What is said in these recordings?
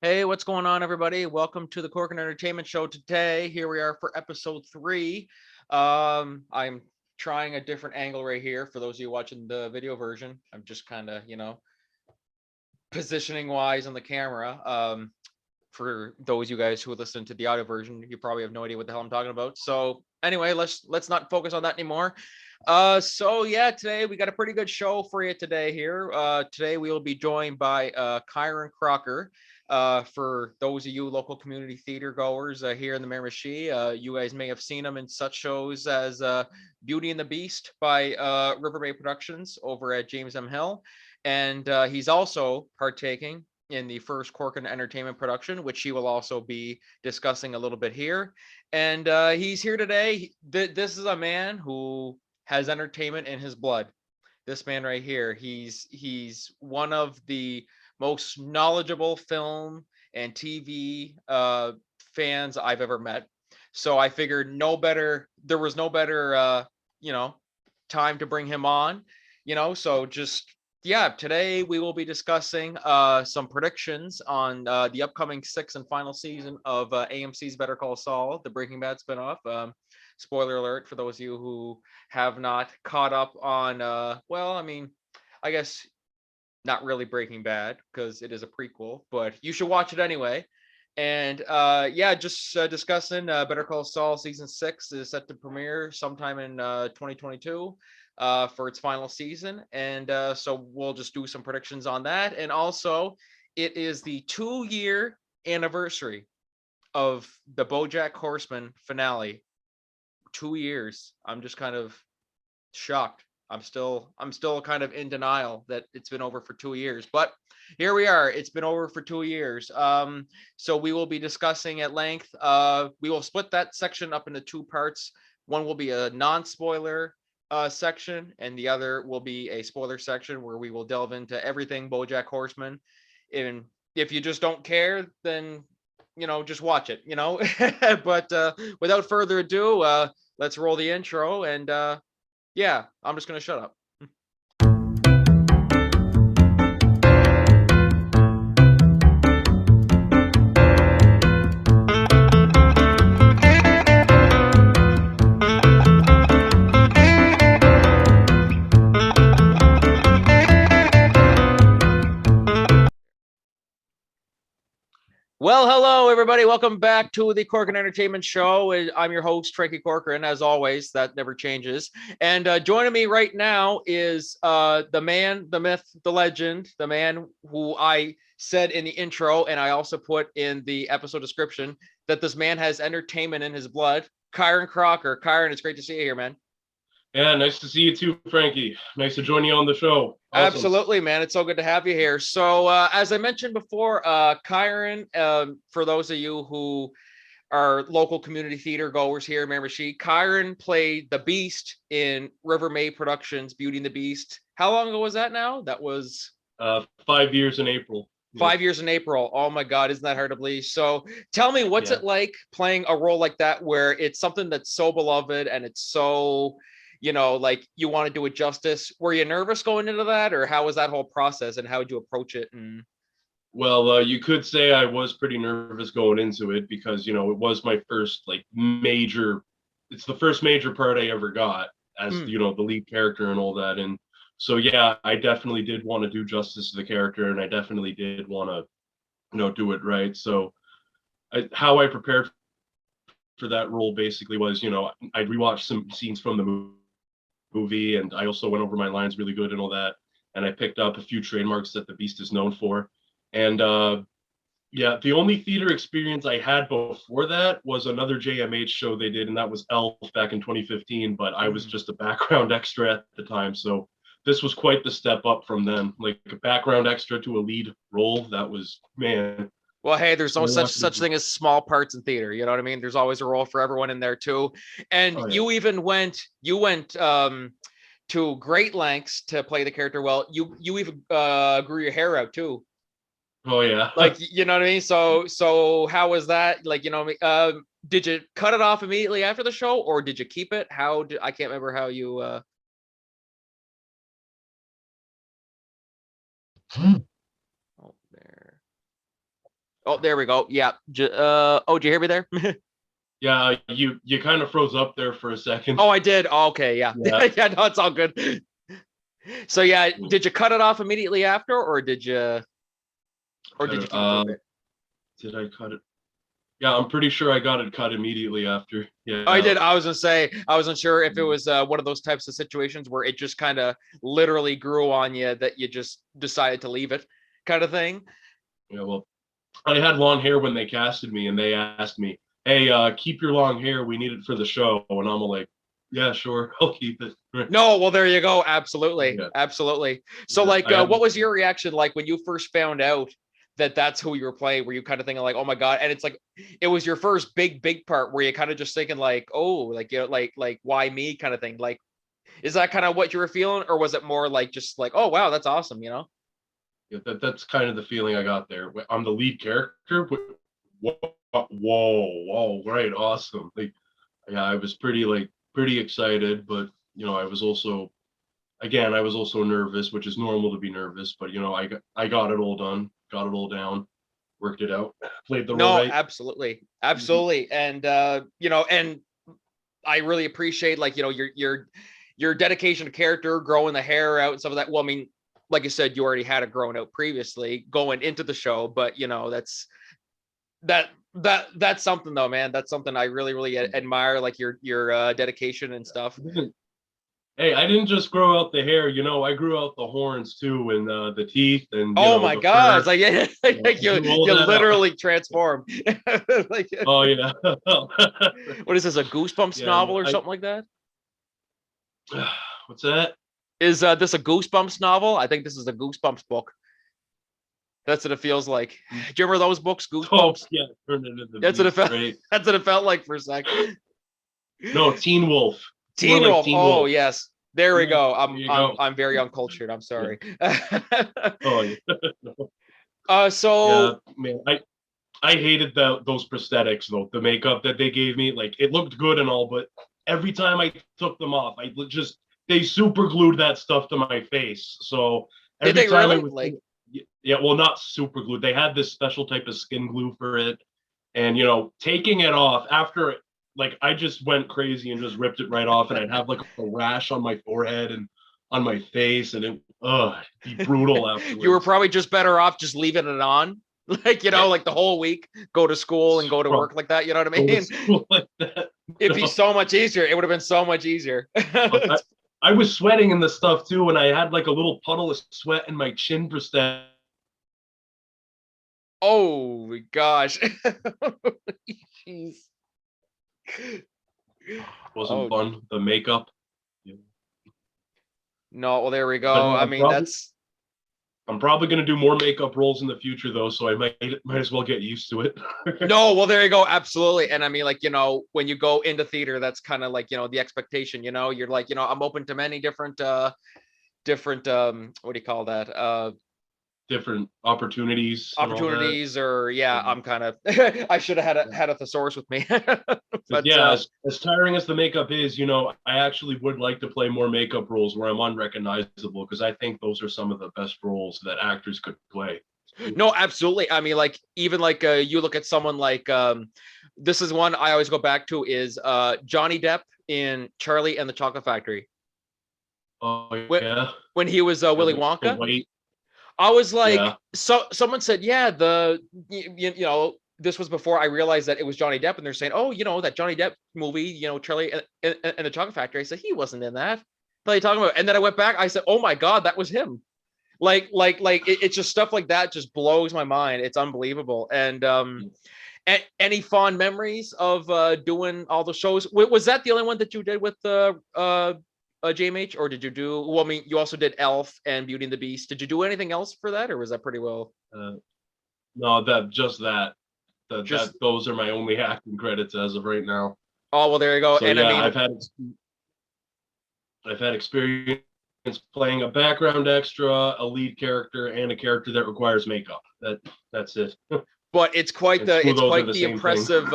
Hey, what's going on, everybody? Welcome to the Corcoran Entertainment Show today. Here we are for episode 3. I'm trying a different angle right here for those of you watching the video version. I'm just kind of, positioning wise on the camera. For those of you guys who listen to the audio version, you probably have no idea what the hell I'm talking about. So anyway, let's not focus on that anymore. So yeah, today we got a pretty good show for you today here. Today we will be joined by Kieran Crocker. For those of you local community theater goers here in the Miramichi, you guys may have seen him in such shows as Beauty and the Beast by Rivermade Productions over at James M. Hill. And he's also partaking in the first Corcoran Entertainment production, which he will also be discussing a little bit here. And he's here today. This is a man who has entertainment in his blood. This man right here, he's one of the most knowledgeable film and TV fans I've ever met. So I figured there was no better, time to bring him on. So just yeah, today we will be discussing some predictions on the upcoming sixth and final season of AMC's Better Call Saul, the Breaking Bad spinoff. Spoiler alert for those of you who have not caught up on, I guess not really Breaking Bad because it is a prequel, but you should watch it anyway. And yeah, just discussing Better Call Saul season 6 is set to premiere sometime in 2022 for its final season. And so we'll just do some predictions on that. And also, it is the 2-year anniversary of the BoJack Horseman finale. 2 years. I'm just kind of shocked. I'm still kind of in denial that it's been over for 2 years, but here we are. It's been over for 2 years. So we will be discussing at length. We will split that section up into two parts. One will be a non-spoiler section, and the other will be a spoiler section where we will delve into everything BoJack Horseman. And if you just don't care, then just watch it. But without further ado, let's roll the intro and. Yeah, I'm just gonna shut up. Well, hello everybody. Welcome back to the Corcoran Entertainment Show. I'm your host, Frankie Corcoran, as always. That never changes. And joining me right now is the man, the myth, the legend, the man who I said in the intro, and I also put in the episode description that this man has entertainment in his blood. Kieran Crocker. Kieran, it's great to see you here, man. Yeah, nice to see you too, Frankie. Nice to join you on the show. Awesome. Absolutely, man. It's so good to have you here. So, as I mentioned before, Kieran, for those of you who are local community theater goers here in Miramichi, Kieran played the Beast in Rivermade Productions' Beauty and the Beast. How long ago was that now? That was 5 years in April. 5 years in April. Oh my God, isn't that hard to believe? So tell me, what's it like playing a role like that where it's something that's so beloved and it's so, like you want to do it justice? Were you nervous going into that, or how was that whole process and how would you approach it? And Well, you could say I was pretty nervous going into it because, it was my first it's the first major part I ever got as, the lead character and all that. And so, yeah, I definitely did want to do justice to the character, and I definitely did want to, do it right. So how I prepared for that role basically was, I rewatched some scenes from the movie, and I also went over my lines really good and all that. And I picked up a few trademarks that the Beast is known for. And yeah, the only theater experience I had before that was another JMH show they did, and that was Elf back in 2015. But I was just a background extra at the time, so this was quite the step up from then. Like a background extra to a lead role, that was, man. well, hey, there's no such thing as small parts in theater. You know what I mean? There's always a role for everyone in there too. And you went to great lengths to play the character well. You even grew your hair out too. Oh yeah. Like, you know what I mean? So how was that? Like, did you cut it off immediately after the show, or did you keep it? I can't remember how you oh, there. Oh, there we go. Yeah. Oh, did you hear me there? Yeah, you kind of froze up there for a second. Oh, I did. Oh, okay. Yeah. Yeah. Yeah. No, it's all good. So yeah, did you cut it off immediately after, or did you keep it a bit? Did I cut it? Yeah, I'm pretty sure I got it cut immediately after. Yeah. I did. I was gonna say I wasn't sure if it was one of those types of situations where it just kind of literally grew on you that you just decided to leave it, kind of thing. Yeah, well, I had long hair when they casted me, and they asked me, "Hey, keep your long hair. We need it for the show." And I'm like, "Yeah, sure, I'll keep it." No, well, there you go. Absolutely, Yeah. absolutely. So, Yeah, like, what was your reaction like when you first found out that that's who you were playing? Were you kind of thinking like, "Oh my god," and it's like it was your first big part where you kind of just thinking like, "Oh, like you know, like why me?" kind of thing. Like, is that kind of what you were feeling, or was it more like just like, "Oh wow, that's awesome," you know? Yeah, that's kind of the feeling I got there. I'm the lead character. Whoa, right, awesome. Like, yeah, I was pretty excited, but I was also nervous, which is normal to be nervous. But I got it all done, got it all down, worked it out, played the role No, right. absolutely, absolutely, and and I really appreciate like your dedication to character, growing the hair out and stuff like that. Well, I mean, like you said, you already had it grown out previously going into the show, but that's something though, man. That's something I really admire, like your dedication and stuff. Hey, I didn't just grow out the hair. I grew out the horns too, and the teeth, and Oh my the god! fur. It's like yeah, like you Grew all you that out. literally transform. Like, Oh yeah. what is this, a Goosebumps Yeah. novel or something like that? What's that? Is this a Goosebumps novel? I think this is a Goosebumps book. That's what it feels like. Do you remember those books, Oh Goosebumps? yeah, turned into the That's what it beast, felt. right? That's what it felt like for a second. No, Teen Wolf. More Teen like Wolf. Teen Oh Wolf. yes, there we Yeah, go. there you go. I'm very uncultured. I'm sorry. Oh yeah. So Yeah, man. I hated those prosthetics though. The makeup that they gave me, like it looked good and all, but every time I took them off, they super glued that stuff to my face. So did every they time I really was like? yeah, well, not super glued. They had this special type of skin glue for it, and taking it off after, like, I just went crazy and just ripped it right off, and I'd have like a rash on my forehead and on my face, and it'd be brutal afterwards. You were probably just better off just leaving it on, like like the whole week, go to school and go to work like that. You know what I mean? Like that. It'd be so much easier. It would have been so much easier. I was sweating in the stuff too, and I had like a little puddle of sweat in my chin prosthetic. Oh my gosh. Jeez. Wasn't Oh fun. The makeup. Yeah. no, well there we But go. I mean I'm probably gonna do more makeup roles in the future though, so I might as well get used to it. no, well there you go. Absolutely. And I mean like, when you go into theater, that's kind of like, the expectation, you're like, I'm open to many different what do you call that? Different opportunities Or yeah, I'm kind of I should have had a thesaurus with me. But yeah, as tiring as the makeup is, I actually would like to play more makeup roles where I'm unrecognizable, because I think those are some of the best roles that actors could play. no, absolutely. I mean, like even like you look at someone like this is one I always go back to is Johnny Depp in Charlie and the Chocolate Factory. Oh When, yeah, when he was Willy the Wonka. white. I was like, Yeah. so someone said, yeah, this was before I realized that it was Johnny Depp, and they're saying, oh, that Johnny Depp movie, Charlie and the Chocolate Factory. I said he wasn't in that. What are you talking about? And then I went back. I said, oh my god, that was him. It's just stuff like that just blows my mind. It's unbelievable. And any fond memories of doing all the shows? Was that the only one that you did with JMH, or did you do? Well, I mean, you also did Elf and Beauty and the Beast. Did you do anything else for that, or was that pretty well? No, those are my only acting credits as of right now. Oh well, there you go. So, and yeah, I mean, I've had experience playing a background extra, a lead character, and a character that requires makeup. That's it. But it's quite the impressive,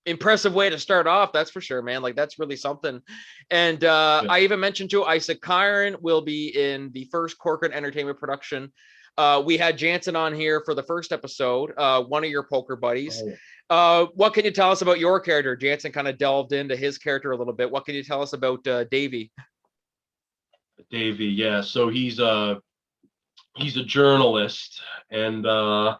impressive way to start off. That's for sure, man. Like that's really something. And I even mentioned too, I said Kieran will be in the first Corcoran Entertainment production. We had Jansen on here for the first episode, one of your poker buddies. Oh, What can you tell us about your character? Jansen kind of delved into his character a little bit. What can you tell us about Davey? Davey, yeah. So he's a journalist, and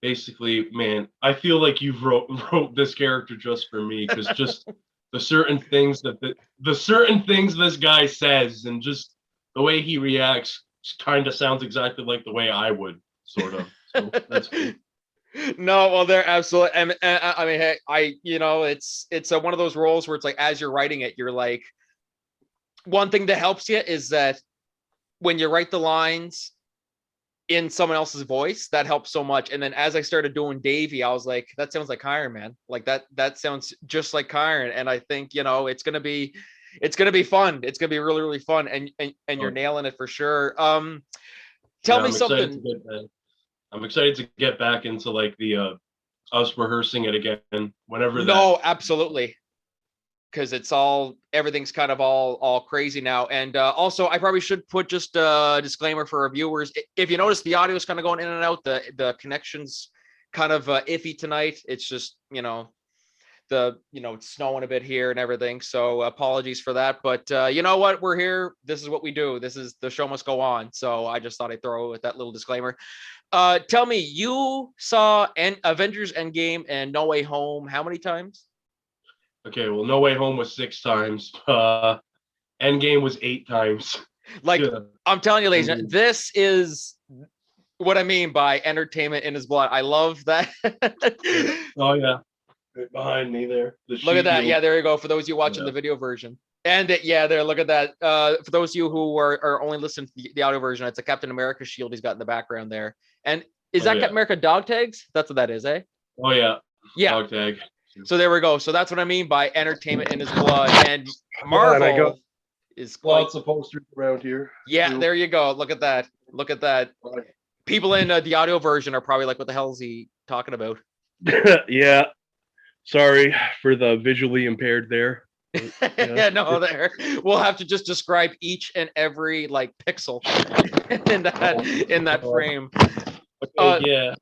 basically, man, I feel like you've wrote this character just for me, because just the certain things that the certain things this guy says, and just the way he reacts, kind of sounds exactly like the way I would, sort of. So that's cool. No, well, they're absolutely. I mean, hey, it's one of those roles where it's like, as you're writing it, you're like, one thing that helps you is that when you write the lines in someone else's voice, that helps so much. And then as I started doing Davey, I was like, that sounds like Kieran, man. Like that sounds just like Kieran. And I think, it's gonna be fun. It's gonna be really, really fun. And you're nailing it for sure. Tell me something. I'm excited to get back into like the us rehearsing it again whenever. No, absolutely. Because everything's kind of all crazy now. And also, I probably should put just a disclaimer for our viewers. If you notice, the audio is kind of going in and out. The connection's kind of iffy tonight. It's just, it's snowing a bit here and everything. So apologies for that. But you know what? We're here. This is what we do. The show must go on. So I just thought I'd throw with that little disclaimer. Tell me, you saw Avengers Endgame and No Way Home how many times? Okay, well, No Way Home was 6 times. Endgame was 8 times. Like, yeah. I'm telling you, ladies, this is what I mean by entertainment in his blood. I love that. Oh, yeah. Right behind me there. Look at that. Yeah, there you go. For those of you watching the video version. And there, look at that. For those of you who are only listening to the audio version, it's a Captain America shield he's got in the background there. And is that Captain America dog tags? That's what that is, eh? Oh, yeah. Yeah. Dog tag. So there we go. So that's what I mean by entertainment in his blood. And Marvel is quite... Lots of posters around here. Yeah, there you go. Look at that. Look at that. People in the audio version are probably like, what the hell is he talking about? Yeah. Sorry for the visually impaired there. Yeah, no, there. We'll have to just describe each and every like pixel in that frame. Okay, yeah.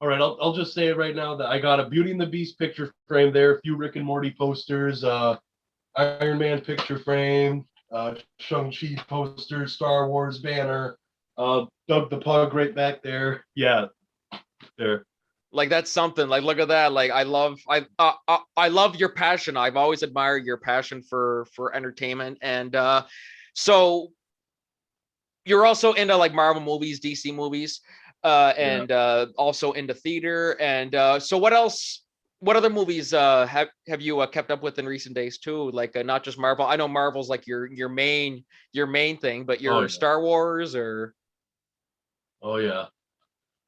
All right, I'll just say it right now that I got a Beauty and the Beast picture frame there, a few Rick and Morty posters, Iron Man picture frame, Shang-Chi posters, Star Wars banner, Doug the Pug right back there. Yeah, there. Like, that's something. Like, look at that. Like, I love your passion. I've always admired your passion for entertainment. And so you're also into like Marvel movies, DC movies, and also into theater. And so what else? What other movies have you kept up with in recent days too? Like not just Marvel. I know Marvel's like your main thing, but your Star Wars or. Oh yeah.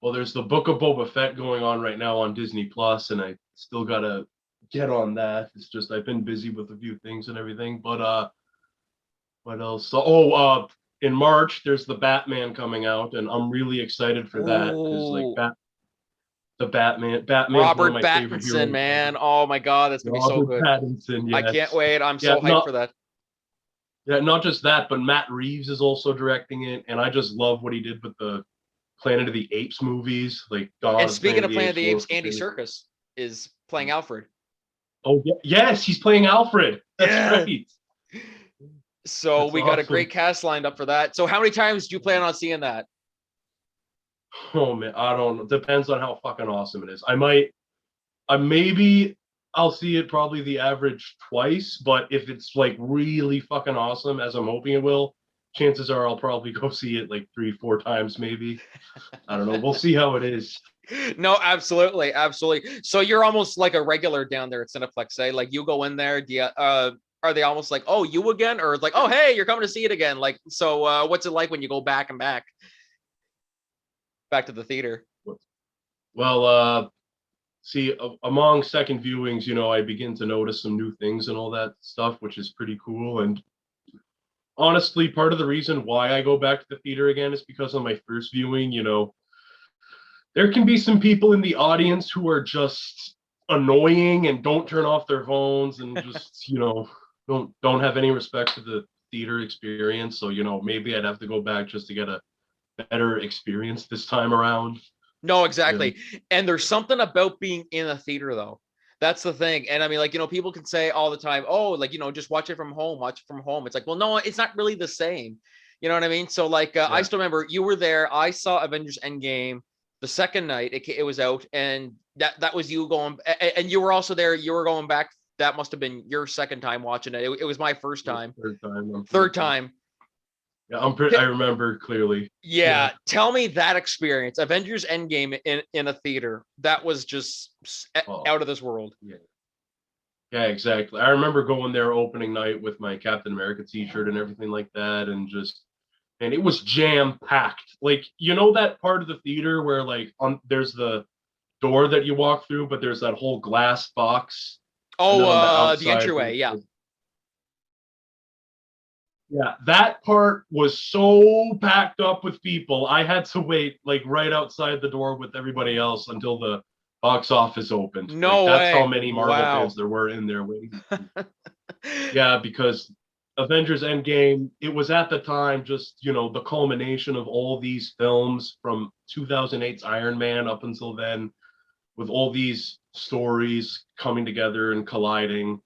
Well, there's the Book of Boba Fett going on right now on Disney Plus, and I still gotta get on that. It's just I've been busy with a few things and everything. But what else? So, in March there's the Batman coming out, and I'm really excited for that because like the Batman, Robert Pattinson, man. Oh my God, that's gonna be so good. Pattinson, yes. I can't wait. I'm so hyped for that. Yeah, not just that, but Matt Reeves is also directing it, and I just love what he did with the Planet of the Apes movies, like God. And speaking of Planet of the Apes, Andy Serkis is playing Alfred. Oh yes, he's playing Alfred. That's right. So we got a great cast lined up for that. So how many times do you plan on seeing that? Oh man, I don't know. Depends on how fucking awesome it is. I'll see it probably the average twice, but if it's like really fucking awesome, as I'm hoping it will, chances are I'll probably go see it like 3-4 times, maybe. I don't know. We'll see how it is. No, absolutely. So you're almost like a regular down there at Cineplex, eh? Like you go in there, are they almost like, oh, you again? Or like, oh, hey, you're coming to see it again. Like, so what's it like when you go back to the theater? Well, see, among second viewings, I begin to notice some new things and all that stuff, which is pretty cool. And honestly, part of the reason why I go back to the theater again is because on my first viewing, there can be some people in the audience who are just annoying and don't turn off their phones and just, don't have any respect for the theater experience. So, maybe I'd have to go back just to get a better experience this time around. No, exactly. And there's something about being in a theater though. That's the thing. And I mean, like, people can say all the time, oh, like, just watch it from home, It's like, well, no, it's not really the same. You know what I mean? So like, I still remember you were there. I saw Avengers Endgame the second night it was out, and that was you going, and you were also there. You were going back. That must have been your second time watching it. It was my first time. Third time. Yeah, I remember clearly. Yeah, tell me that experience. Avengers Endgame in a theater. That was just out of this world. Yeah, exactly. I remember going there opening night with my Captain America t-shirt and everything like that, and it was jam packed. Like, that part of the theater where like there's the door that you walk through, but there's that whole glass box. Oh, the entryway, yeah. Yeah, that part was so packed up with people. I had to wait like right outside the door with everybody else until the box office opened. No way. That's how many Marvel fans there were in there waiting. Yeah, because Avengers Endgame, it was at the time just, the culmination of all these films from 2008's Iron Man up until then, with all these stories coming together and colliding.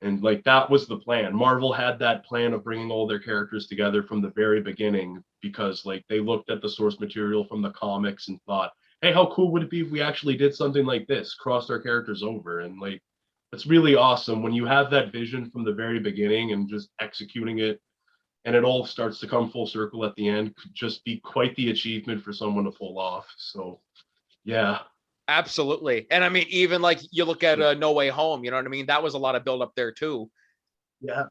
And like, that was the plan. Marvel had that plan of bringing all their characters together from the very beginning, because like they looked at the source material from the comics and thought, hey, how cool would it be if we actually did something like this, crossed our characters over? And like, it's really awesome when you have that vision from the very beginning and just executing it, and it all starts to come full circle at the end. Could just be quite the achievement for someone to pull off. So yeah. Absolutely. And I mean, even like you look at No Way Home, you know what I mean? That was a lot of build up there too. Yeah.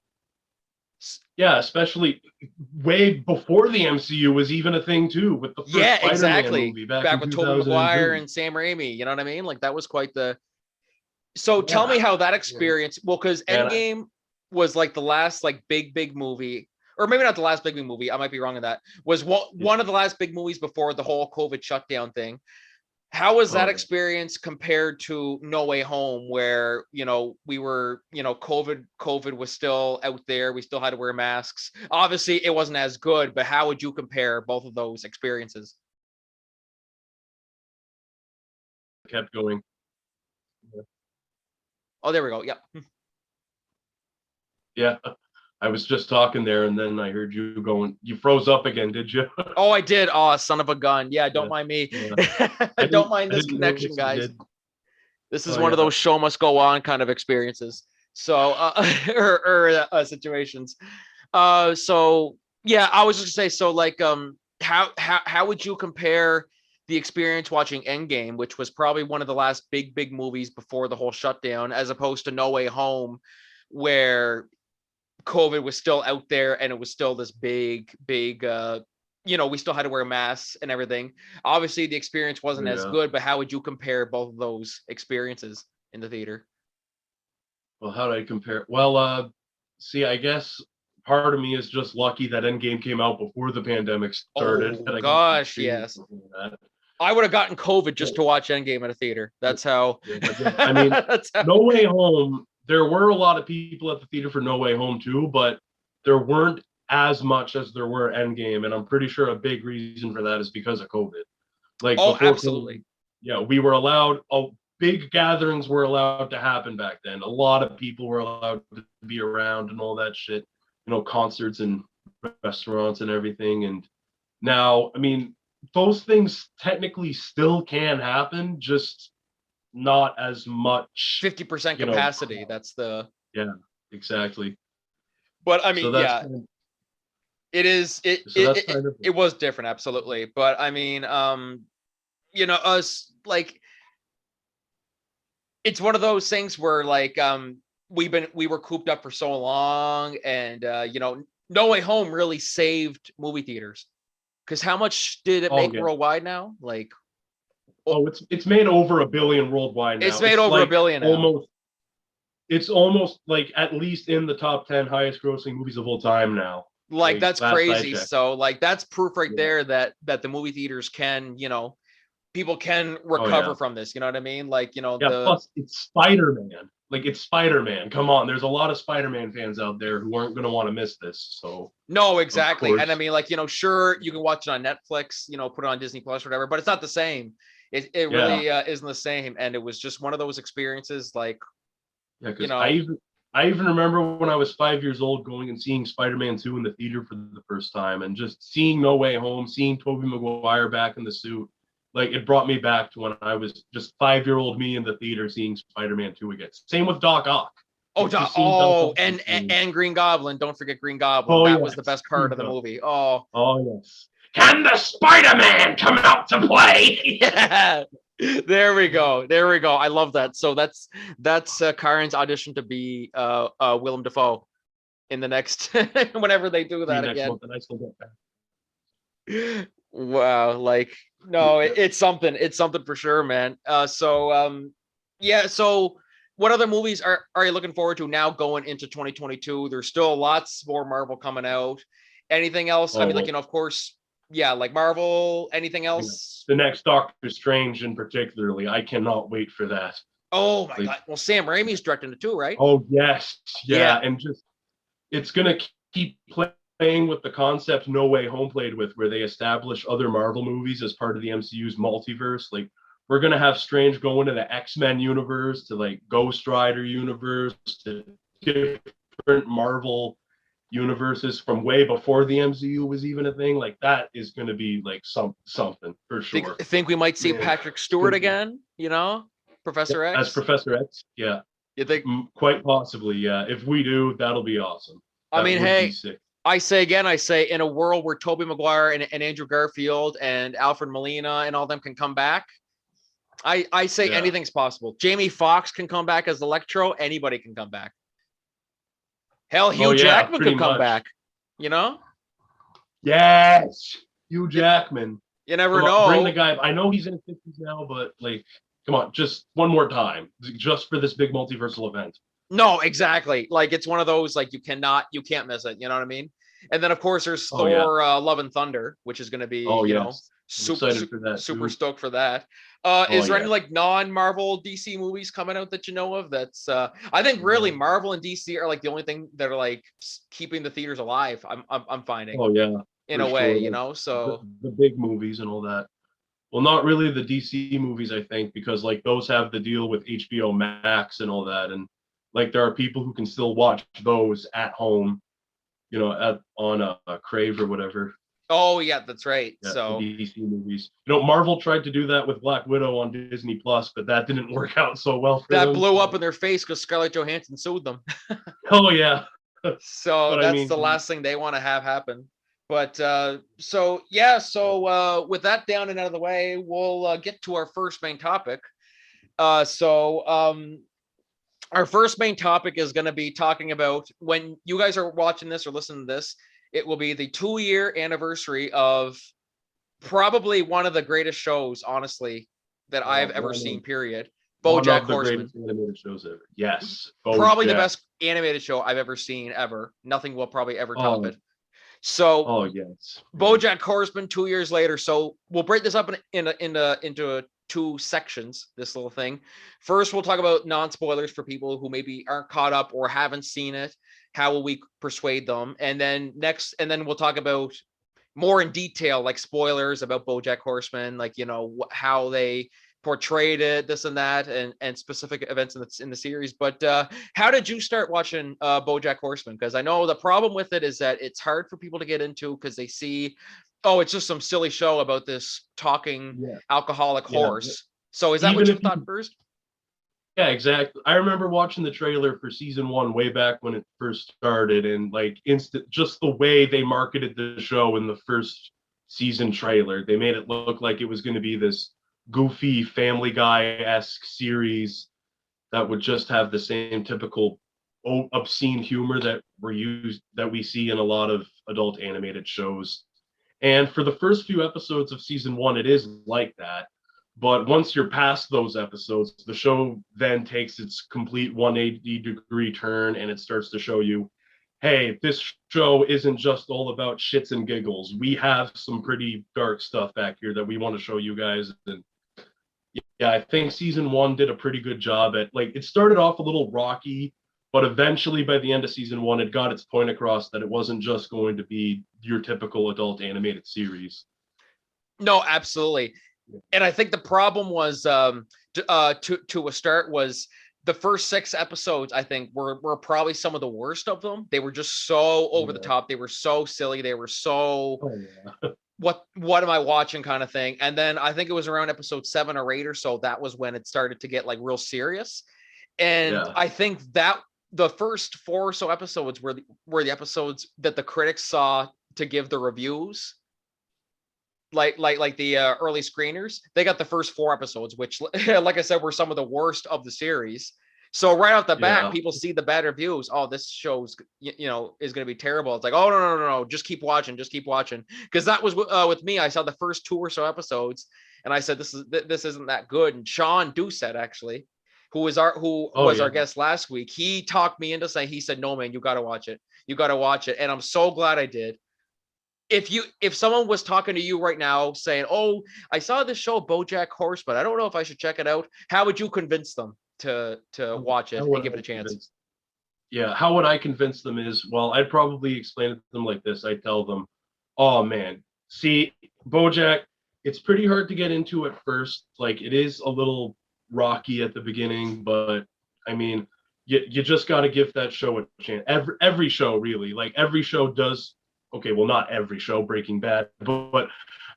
Yeah, especially way before the MCU was even a thing too, with the first Spider-Man movie back with Tobey Maguire and Sam Raimi, you know what I mean? Like that was quite the. So tell me how that experience. Well, because Endgame was like the last like big movie, or maybe not the last big movie. I might be wrong on that. Was one of the last big movies before the whole COVID shutdown thing. How was that experience compared to No Way Home, where, we were, COVID was still out there. We still had to wear masks. Obviously, it wasn't as good, but how would you compare both of those experiences? Kept going. Oh, there we go. Yep. Yeah. I was just talking there, and then I heard you going. You froze up again, did you? Oh, I did. Oh, son of a gun. Yeah, don't mind me. Yeah. Don't mind this connection, guys. This is one of those show must go on kind of experiences. So, or situations. So yeah, I was just gonna say. So, like, how would you compare the experience watching Endgame, which was probably one of the last big movies before the whole shutdown, as opposed to No Way Home, where COVID was still out there and it was still this big, we still had to wear masks and everything. Obviously, the experience wasn't as good, but how would you compare both of those experiences in the theater? Well, how do I compare? Well, see, I guess part of me is just lucky that Endgame came out before the pandemic started. Oh, gosh, yes. I would have gotten COVID just to watch Endgame at a theater. That's how. I mean, No Way Home, there were a lot of people at the theater for No Way Home too, but there weren't as much as there were Endgame, and I'm pretty sure a big reason for that is because of COVID. Like, absolutely. COVID, we were allowed. Big gatherings were allowed to happen back then. A lot of people were allowed to be around and all that shit. Concerts and restaurants and everything. And now, I mean, those things technically still can happen, just not as much. 50% capacity. That's the. Yeah, exactly. But I mean, it is. It was different, absolutely. But I mean, us like. It's one of those things where like we were cooped up for so long, and No Way Home really saved movie theaters, because how much did it make worldwide now? Like, it's made over $1 billion worldwide now. It's made over like $1 billion now. It's almost like at least in the top 10 highest grossing movies of all time now. Like that's crazy. So like that's proof right there that the movie theaters can people can recover from this. You know what I mean? Like, you know, plus it's Spider-Man. Like, it's Spider-Man. Come on, there's a lot of Spider-Man fans out there who aren't going to want to miss this. So no, exactly. And I mean, like, you know, sure, you can watch it on Netflix, you know, put it on Disney Plus or whatever, but it's not the same. It really isn't the same. And it was just one of those experiences, like, you know, I even remember when I was 5 years old going and seeing Spider-Man 2 in the theater for the first time, and just seeing No Way Home, seeing Tobey Maguire back in the suit. Like, it brought me back to when I was just 5-year-old me in the theater seeing Spider-Man 2 again. Same with Doc Ock. And Green Goblin. Don't forget Green Goblin. That was the best part of the movie. Oh, yes. Can the Spider-Man come out to play? Yeah. There we go. I love that. So that's Karen's audition to be Willem Dafoe in the next whenever they do that again. Wow, like, no, it's something for sure, man. So what other movies are you looking forward to now going into 2022? There's still lots more Marvel coming out. Anything else? I mean, like, you know, of course, yeah, like Marvel. Anything else? The next Doctor Strange, in particularly, I cannot wait for that. Oh my god! Well, Sam Raimi's directing it too, right? Oh yes, yeah. And just it's gonna keep playing with the concept No Way Home played with, where they establish other Marvel movies as part of the MCU's multiverse. Like, we're gonna have Strange go into the X-Men universe, to like Ghost Rider universe, to different Marvel universes from way before the MCU was even a thing. Like, that is going to be like something for sure. Think we might see Patrick Stewart again, you know, Professor X? As Professor X, yeah. You think? Quite possibly, yeah. If we do, that'll be awesome. I mean, hey, I say in a world where Tobey Maguire and Andrew Garfield and Alfred Molina and all them can come back, I say anything's possible. Jamie Foxx can come back as Electro. Anybody can come back. Hell, Hugh Jackman could come back, you know? Yes, Hugh Jackman. You never know. Bring the guy. I know he's in his 50s now, but like, come on, just one more time, just for this big multiversal event. No, exactly. Like, it's one of those, like, you can't miss it. You know what I mean? And then, of course, there's Thor, Love and Thunder, which is going to be, you know, super stoked for that. Is there any like non-Marvel DC movies coming out that you know of? That's I think really Marvel and DC are like the only thing that are like keeping the theaters alive. I'm finding. Oh yeah. In a way, you know. So the big movies and all that. Well, not really the DC movies, I think, because like those have the deal with HBO Max and all that, and like there are people who can still watch those at home, you know, on a Crave or whatever. Oh yeah, that's right. Yeah, so DC movies. You know, Marvel tried to do that with Black Widow on Disney Plus, but that didn't work out so well for them. That blew up in their face because Scarlett Johansson sued them. Oh yeah. So that's the last thing they want to have happen. But with that down and out of the way, we'll get to our first main topic. Our first main topic is going to be talking about, when you guys are watching this or listening to this, it will be the 2-year anniversary of probably one of the greatest shows, honestly, that I've ever seen, period. BoJack Horseman. Animated shows ever. Yes. Probably the best animated show I've ever seen, ever. Nothing will probably ever top it. So, yes. BoJack Horseman 2 years later. So we'll break this up into 2 sections, this little thing. First, we'll talk about non-spoilers for people who maybe aren't caught up or haven't seen it. How will we persuade them? And then we'll talk about more in detail, like spoilers about BoJack Horseman, like, you know, how they portrayed it, this and that, and specific events in the series. But how did you start watching BoJack Horseman? Because I know the problem with it is that it's hard for people to get into because they see, oh, it's just some silly show about this talking alcoholic horse. So is that what you thought first? Yeah, exactly. I remember watching the trailer for season 1 way back when it first started, and like just the way they marketed the show in the first season trailer, they made it look like it was going to be this goofy Family Guy-esque series that would just have the same typical obscene humor that we see in a lot of adult animated shows. And for the first few episodes of season 1, it is like that. But once you're past those episodes, the show then takes its complete 180-degree turn, and it starts to show you, hey, this show isn't just all about shits and giggles. We have some pretty dark stuff back here that we want to show you guys. And Yeah, I think season 1 did a pretty good job at, like, it started off a little rocky, but eventually by the end of season 1, it got its point across that it wasn't just going to be your typical adult animated series. No, absolutely. And I think the problem was to a start was the first 6 episodes, I think, were probably some of the worst of them. They were just so over the top. They were so silly. They were so what am I watching kind of thing. And then I think it was around episode 7 or 8 or so, that was when it started to get like real serious. And I think that the first 4 or so episodes were the episodes that the critics saw to give the reviews. Like the early screeners, they got the first 4 episodes, which, like I said, were some of the worst of the series. So right off the bat, people see the bad reviews. Oh, this show's is going to be terrible. It's like, oh no, just keep watching, because that was with me. I saw the first 2 or so episodes, and I said this isn't that good. And Sean Doucette, actually, who was our guest last week, he talked me into saying, he said, no man, you got to watch it, and I'm so glad I did. If someone was talking to you right now saying, oh, I saw this show BoJack Horseman, I don't know if I should check it out, how would you convince them to watch it and give it a chance? How would I convince them is, well, I'd probably explain it to them like this. I'd tell them, oh man, see, BoJack, it's pretty hard to get into at first. Like, it is a little rocky at the beginning, but I mean, you just got to give that show a chance. Every show, really, like every show does. Okay, well, not every show, Breaking Bad, but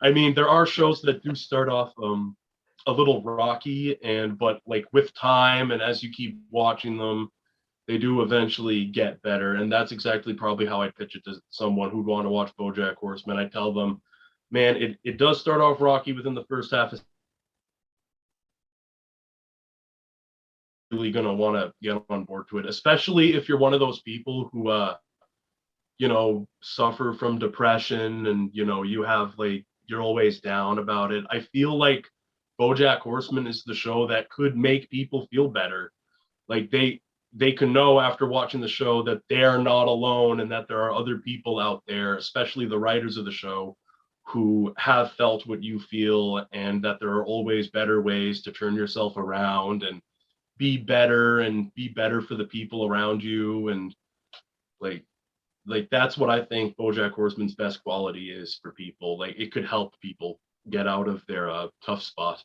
I mean, there are shows that do start off a little rocky, but like with time and as you keep watching them, they do eventually get better. And that's exactly probably how I'd pitch it to someone who'd want to watch BoJack Horseman. I tell them, man, it does start off rocky within the first half. Really gonna want to get on board to it, especially if you're one of those people who suffer from depression and, you have like, you're always down about it. I feel like BoJack Horseman is the show that could make people feel better. Like they can know after watching the show that they're not alone and that there are other people out there, especially the writers of the show, who have felt what you feel, and that there are always better ways to turn yourself around and be better for the people around you. And like that's what I think BoJack Horseman's best quality is for people. Like, it could help people get out of their tough spot.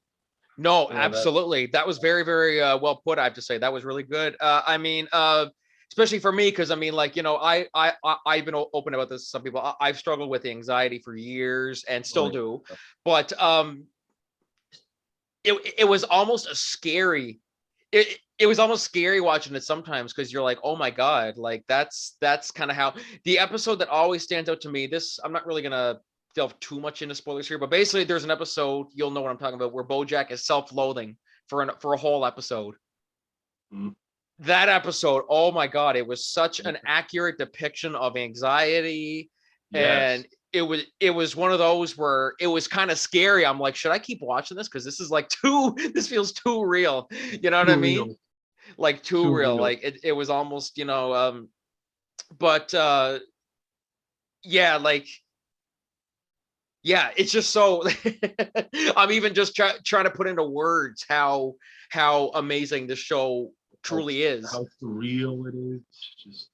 No, absolutely. That was very, very well put. I have to say that was really good. I mean, especially for me, because I mean, like, I've been open about this to some people. I've struggled with anxiety for years and still do, but it was almost a scary. It was almost scary watching it sometimes, because you're like, oh my God, like that's kind of how the episode that always stands out to me. This, I'm not really gonna delve too much into spoilers here, but basically there's an episode, you'll know what I'm talking about, where BoJack is self-loathing for a whole episode. That episode, oh my God, it was such an accurate depiction of anxiety. And it was one of those where it was kind of scary. I'm like, should I keep watching this? Because this is like this feels too real. You know what I mean? Like too real. Like it was almost, but it's just so I'm even just trying to put into words how amazing this show truly is. How surreal it is. Just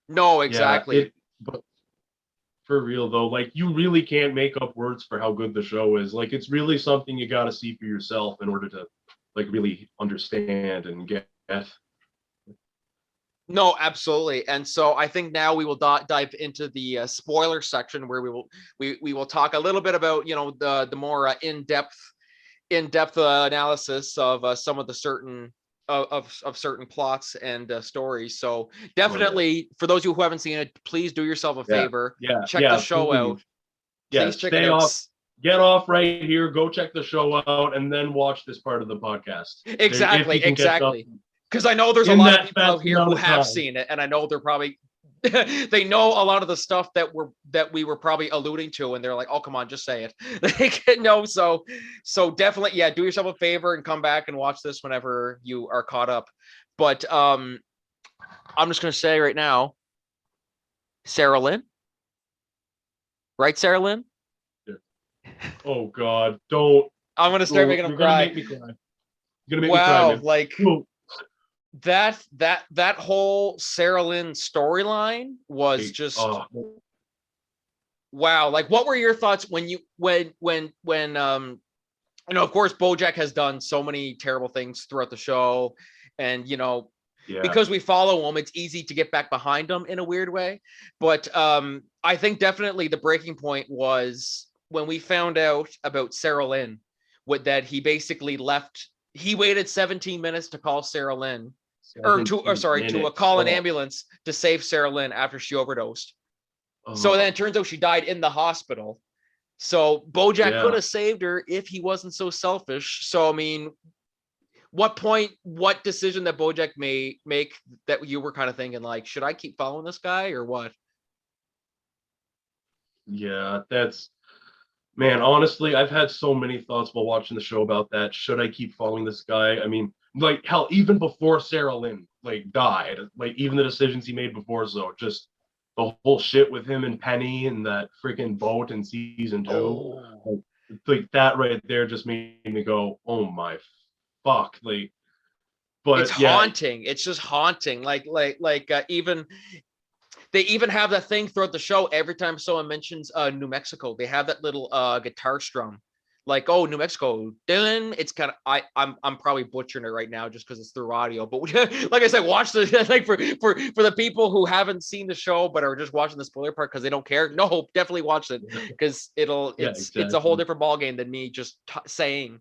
no, exactly. But for real though, like, you really can't make up words for how good the show is. Like, it's really something you got to see for yourself in order to like really understand and get. No, absolutely. And so I think now we will dive into the spoiler section, where we will talk a little bit about the more in-depth analysis of some of the certain certain plots and stories. So definitely, for those of you who haven't seen it, please do yourself a favor. Check the show out. Please check it out. Get off right here, go check the show out, and then watch this part of the podcast. Exactly. Because I know there's a lot of people out here who have seen it, and I know they're probably they know a lot of the stuff that we were probably alluding to, and they're like, oh, come on, just say it. No, so definitely, do yourself a favor and come back and watch this whenever you are caught up. But I'm just gonna say right now, Sarah Lynn, right? Sarah Lynn. Yeah. Oh God, don't. I'm gonna start making them cry. Make me cry. You're gonna make me cry, man. like Whoa. that whole Sarah Lynn storyline was just wow. Like, what were your thoughts when of course, BoJack has done so many terrible things throughout the show, and because we follow him, it's easy to get back behind him in a weird way. But I think definitely the breaking point was when we found out about Sarah Lynn, that he basically left. He waited 17 minutes to call Sarah Lynn, to call an ambulance to save Sarah Lynn after she overdosed. So then it turns out she died in the hospital. So BoJack could have saved her if he wasn't so selfish. So I mean, what decision that BoJack may make that you were kind of thinking like, should I keep following this guy or what? Yeah, man, honestly, I've had so many thoughts while watching the show about that. Should I keep following this guy? I mean, like, hell, even before Sarah Lynn died, like even the decisions he made before, so just the whole shit with him and Penny and that freaking boat in season 2, like that right there just made me go, oh my fuck, like. But it's haunting. It's just haunting. Like even they even have that thing throughout the show. Every time someone mentions New Mexico, they have that little guitar strum. Like, oh, New Mexico, Dylan. It's kind of I'm probably butchering it right now just because it's through audio. But like I said, watch the like for the people who haven't seen the show but are just watching the spoiler part because they don't care. No, definitely watch it because it's a whole different ballgame than me just saying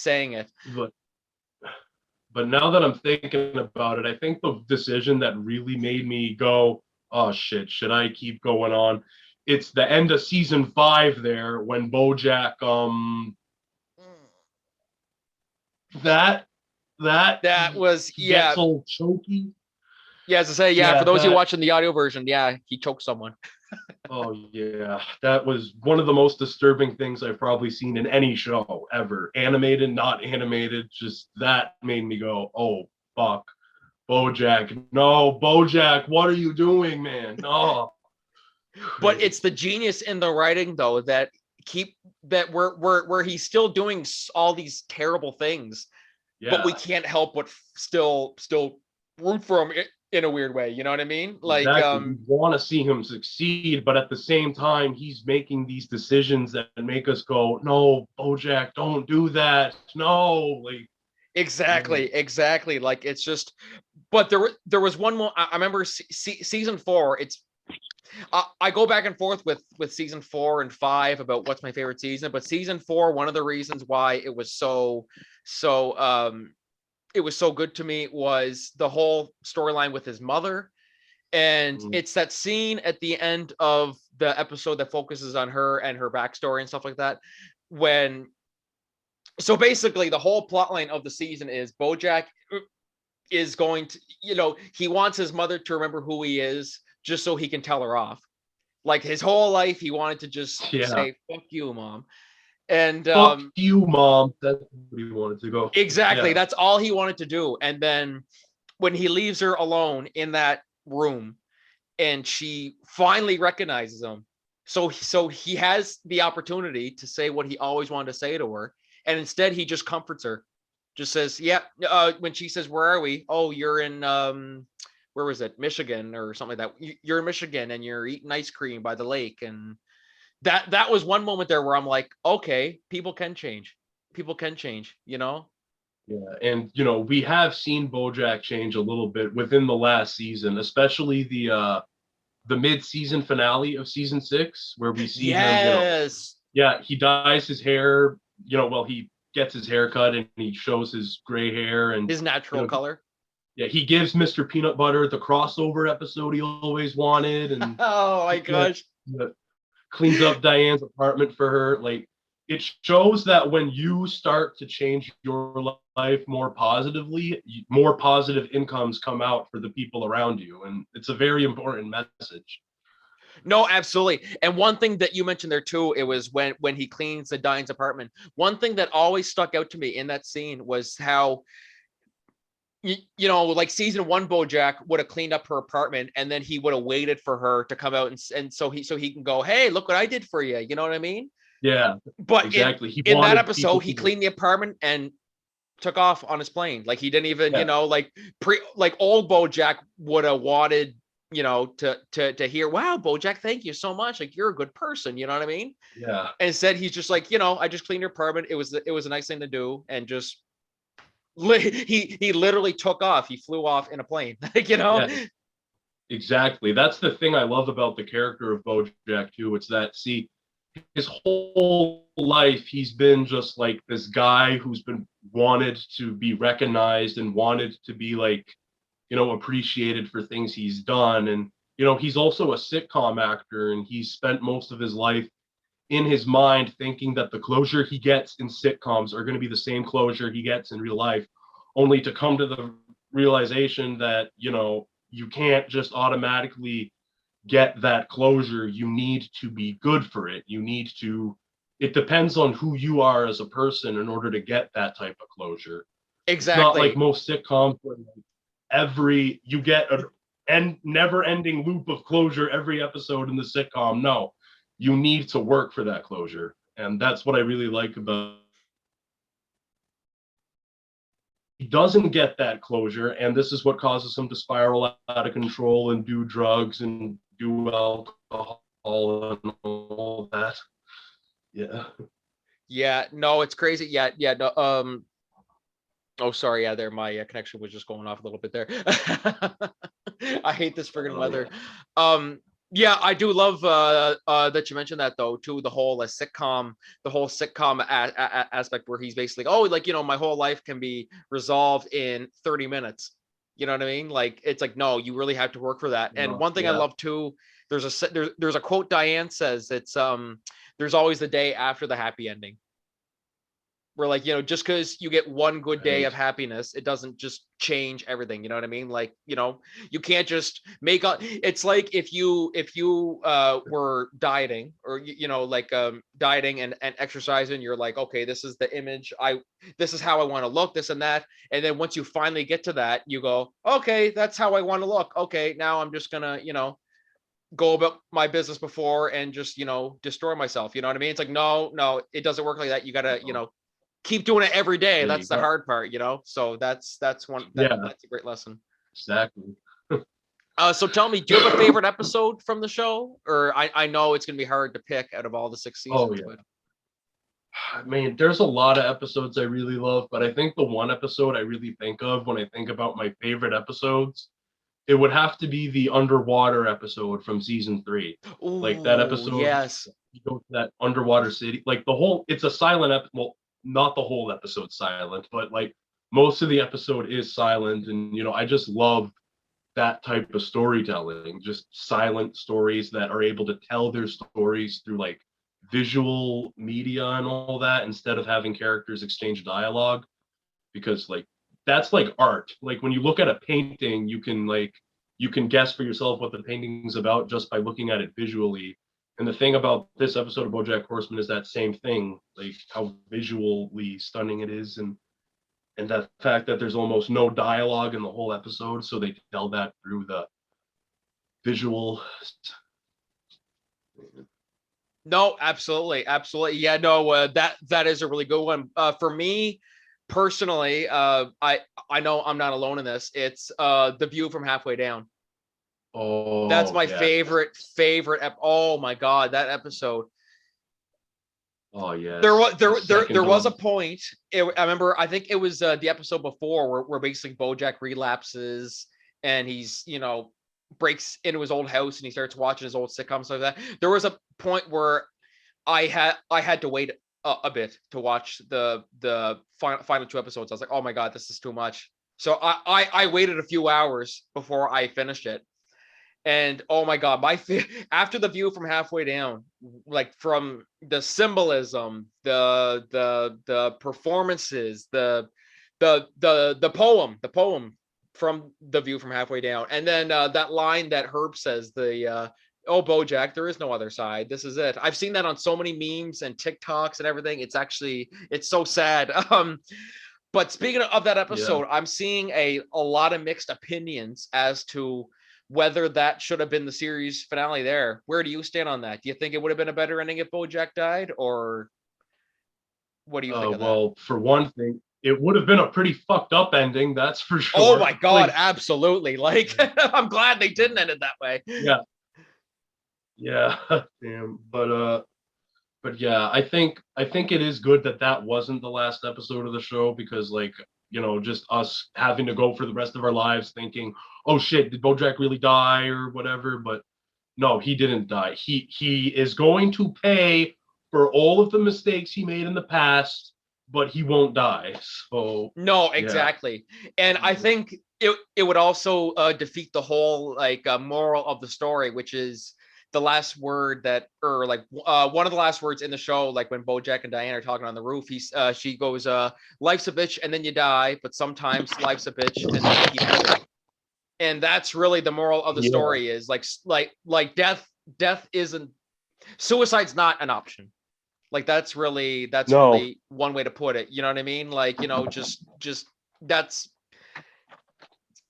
it. But now that I'm thinking about it, I think the decision that really made me go, oh shit, should I keep going on? It's the end of season 5 there when BoJack that was gets all choky. Yeah, as I say, for those of you watching the audio version, he choked someone. Oh yeah, that was one of the most disturbing things I've probably seen in any show ever. Animated, not animated, just that made me go, oh fuck. BoJack, no, BoJack, what are you doing, man? No. But it's the genius in the writing, though, that where he's still doing all these terrible things, but we can't help but still root for him in a weird way. You know what I mean? Like, exactly. We want to see him succeed, but at the same time, he's making these decisions that make us go, "No, BoJack, don't do that. No!" Like, exactly. Like, it's just. But there was one more. I remember season 4. I go back and forth with season 4 and 5 about what's my favorite season, but season 4, one of the reasons why it was so good to me was the whole storyline with his mother. And it's that scene at the end of the episode that focuses on her and her backstory and stuff like that. So basically the whole plotline of the season is BoJack is going to, he wants his mother to remember who he is just so he can tell her off. Like his whole life, he wanted to just say, fuck you, mom. And fuck you, mom. That's what he wanted to go. Exactly. That's all he wanted to do. And then when he leaves her alone in that room and she finally recognizes him. So he has the opportunity to say what he always wanted to say to her. And instead he just comforts her. Just says, when she says, where are we? Oh, you're in, where was it? Michigan or something like that. You're in Michigan and you're eating ice cream by the lake. And that was one moment there where I'm like, okay, people can change. Yeah. And, we have seen BoJack change a little bit within the last season, especially the mid-season finale of season 6, where we see him, he dyes his hair, he gets his hair cut and he shows his gray hair and his natural color. Yeah, he gives Mr. Peanut Butter the crossover episode he always wanted, and oh my gosh, cleans up Diane's apartment for her. Like, it shows that when you start to change your life more positively, more positive incomes come out for the people around you, and it's a very important message. No, absolutely. And one thing that you mentioned there too, it was when he cleans the Diane's apartment. One thing that always stuck out to me in that scene was how, like season 1, BoJack would have cleaned up her apartment and then he would have waited for her to come out and so he can go, hey, look what I did for you. You know what I mean? Yeah. But exactly. In that episode, he cleaned the apartment and took off on his plane. Like he didn't even, Yeah. you know, like old BoJack would have wanted, you know, to hear, wow, BoJack, thank you so much. Like you're a good person. You know what I mean? Yeah. Instead, he's just like, you know, I just cleaned your apartment. It was a nice thing to do, and just he literally took off. He flew off in a plane. Like, you know. Yeah. Exactly. That's the thing I love about the character of BoJack too. It's that, see, his whole life he's been just like this guy who's been wanted to be recognized and wanted to be like, you know, appreciated for things he's done. And, you know, he's also a sitcom actor, and he's spent most of his life in his mind thinking that the closure he gets in sitcoms are going to be the same closure he gets in real life, only to come to the realization that, you know, you can't just automatically get that closure. You need to be good for it. You need to, it depends on who you are as a person in order to get that type of closure. Exactly. It's not like most sitcoms where you get an never ending loop of closure every episode in the sitcom. No, you need to work for that closure. And that's what I really like about, he doesn't get that closure, and this is what causes him to spiral out of control and do drugs and do alcohol and all that. Yeah. Yeah. No, it's crazy. Yeah. Yeah. No. Oh, sorry. Yeah, there. My connection was just going off a little bit there. I hate this friggin' weather. Yeah. Yeah, I do love that you mentioned that though too. The whole sitcom, aspect where he's basically, oh, like, you know, my whole life can be resolved in 30 minutes. You know what I mean? Like, it's like, no, you really have to work for that. And one thing I love too, there's a quote Diane says. It's there's always the day after the happy ending. Where, like, you know, just because you get one good day of happiness, it doesn't just change everything. You know what I mean? Like, you know, you can't just make a, it's like if you were dieting, or you know, like dieting and exercising, you're like, okay, this is the image this is how I want to look, this and that. And then once you finally get to that, you go, okay, that's how I want to look. Okay, now I'm just gonna, you know, go about my business before and just, you know, destroy myself. You know what I mean? It's like, no, it doesn't work like that. You gotta, you know, keep doing it every day. Yeah, that's the hard part, you know. So that's that's a great lesson. Exactly. So tell me, do you have a favorite episode from the show? Or I know it's gonna be hard to pick out of all the 6 seasons. Oh yeah. I mean, there's a lot of episodes I really love, but I think the one episode I really think of when I think about my favorite episodes, it would have to be the underwater episode from season 3. Ooh, like that episode, yes. You go to that underwater city, like the whole, it's a silent well, not the whole episode silent, but like most of the episode is silent. And, you know, I just love that type of storytelling, just silent stories that are able to tell their stories through like visual media and all that, instead of having characters exchange dialogue. Because like that's like art. Like when you look at a painting, you can guess for yourself what the painting's about just by looking at it visually. And the thing about this episode of BoJack Horseman is that same thing, like how visually stunning it is, and that fact that there's almost no dialogue in the whole episode, so they tell that through the visual. No, absolutely. Yeah, no, that is a really good one. For me personally, I know I'm not alone in this. It's The View from Halfway Down. Oh, that's my yeah. favorite. Oh my god, that episode. Oh yeah. There was a point. I remember. I think it was the episode before where basically BoJack relapses and he's, you know, breaks into his old house and he starts watching his old sitcoms like that. There was a point where I had to wait a bit to watch the final 2 episodes. I was like, oh my god, this is too much. So I waited a few hours before I finished it. And oh my god, after The View from Halfway Down, like from the symbolism, the performances, the poem from The View from Halfway Down, and then that line that Herb says, oh BoJack, there is no other side. This is it. I've seen that on so many memes and TikToks and everything. It's so sad. But speaking of that episode, I'm seeing a lot of mixed opinions as to whether that should have been the series finale there. Where do you stand on that? Do you think it would have been a better ending if BoJack died, or what do you think of that? Well, for one thing, it would have been a pretty fucked up ending, that's for sure. Oh my God, Like, absolutely. Like, I'm glad they didn't end it that way. yeah, damn. But yeah, I think it is good that wasn't the last episode of the show, because like, just us having to go for the rest of our lives thinking, oh shit, did BoJack really die or whatever? But no, he didn't die. He is going to pay for all of the mistakes he made in the past, but he won't die. So No, yeah. exactly. And I think it would also defeat the whole like moral of the story, which is the last word that, or like one of the last words in the show, like when BoJack and Diane are talking on the roof, she goes, life's a bitch and then you die, but sometimes life's a bitch and then you keep living. And that's really the moral of the story, is like death isn't, suicide's not an option. Like that's really one way to put it. You know what I mean? Like, just that's,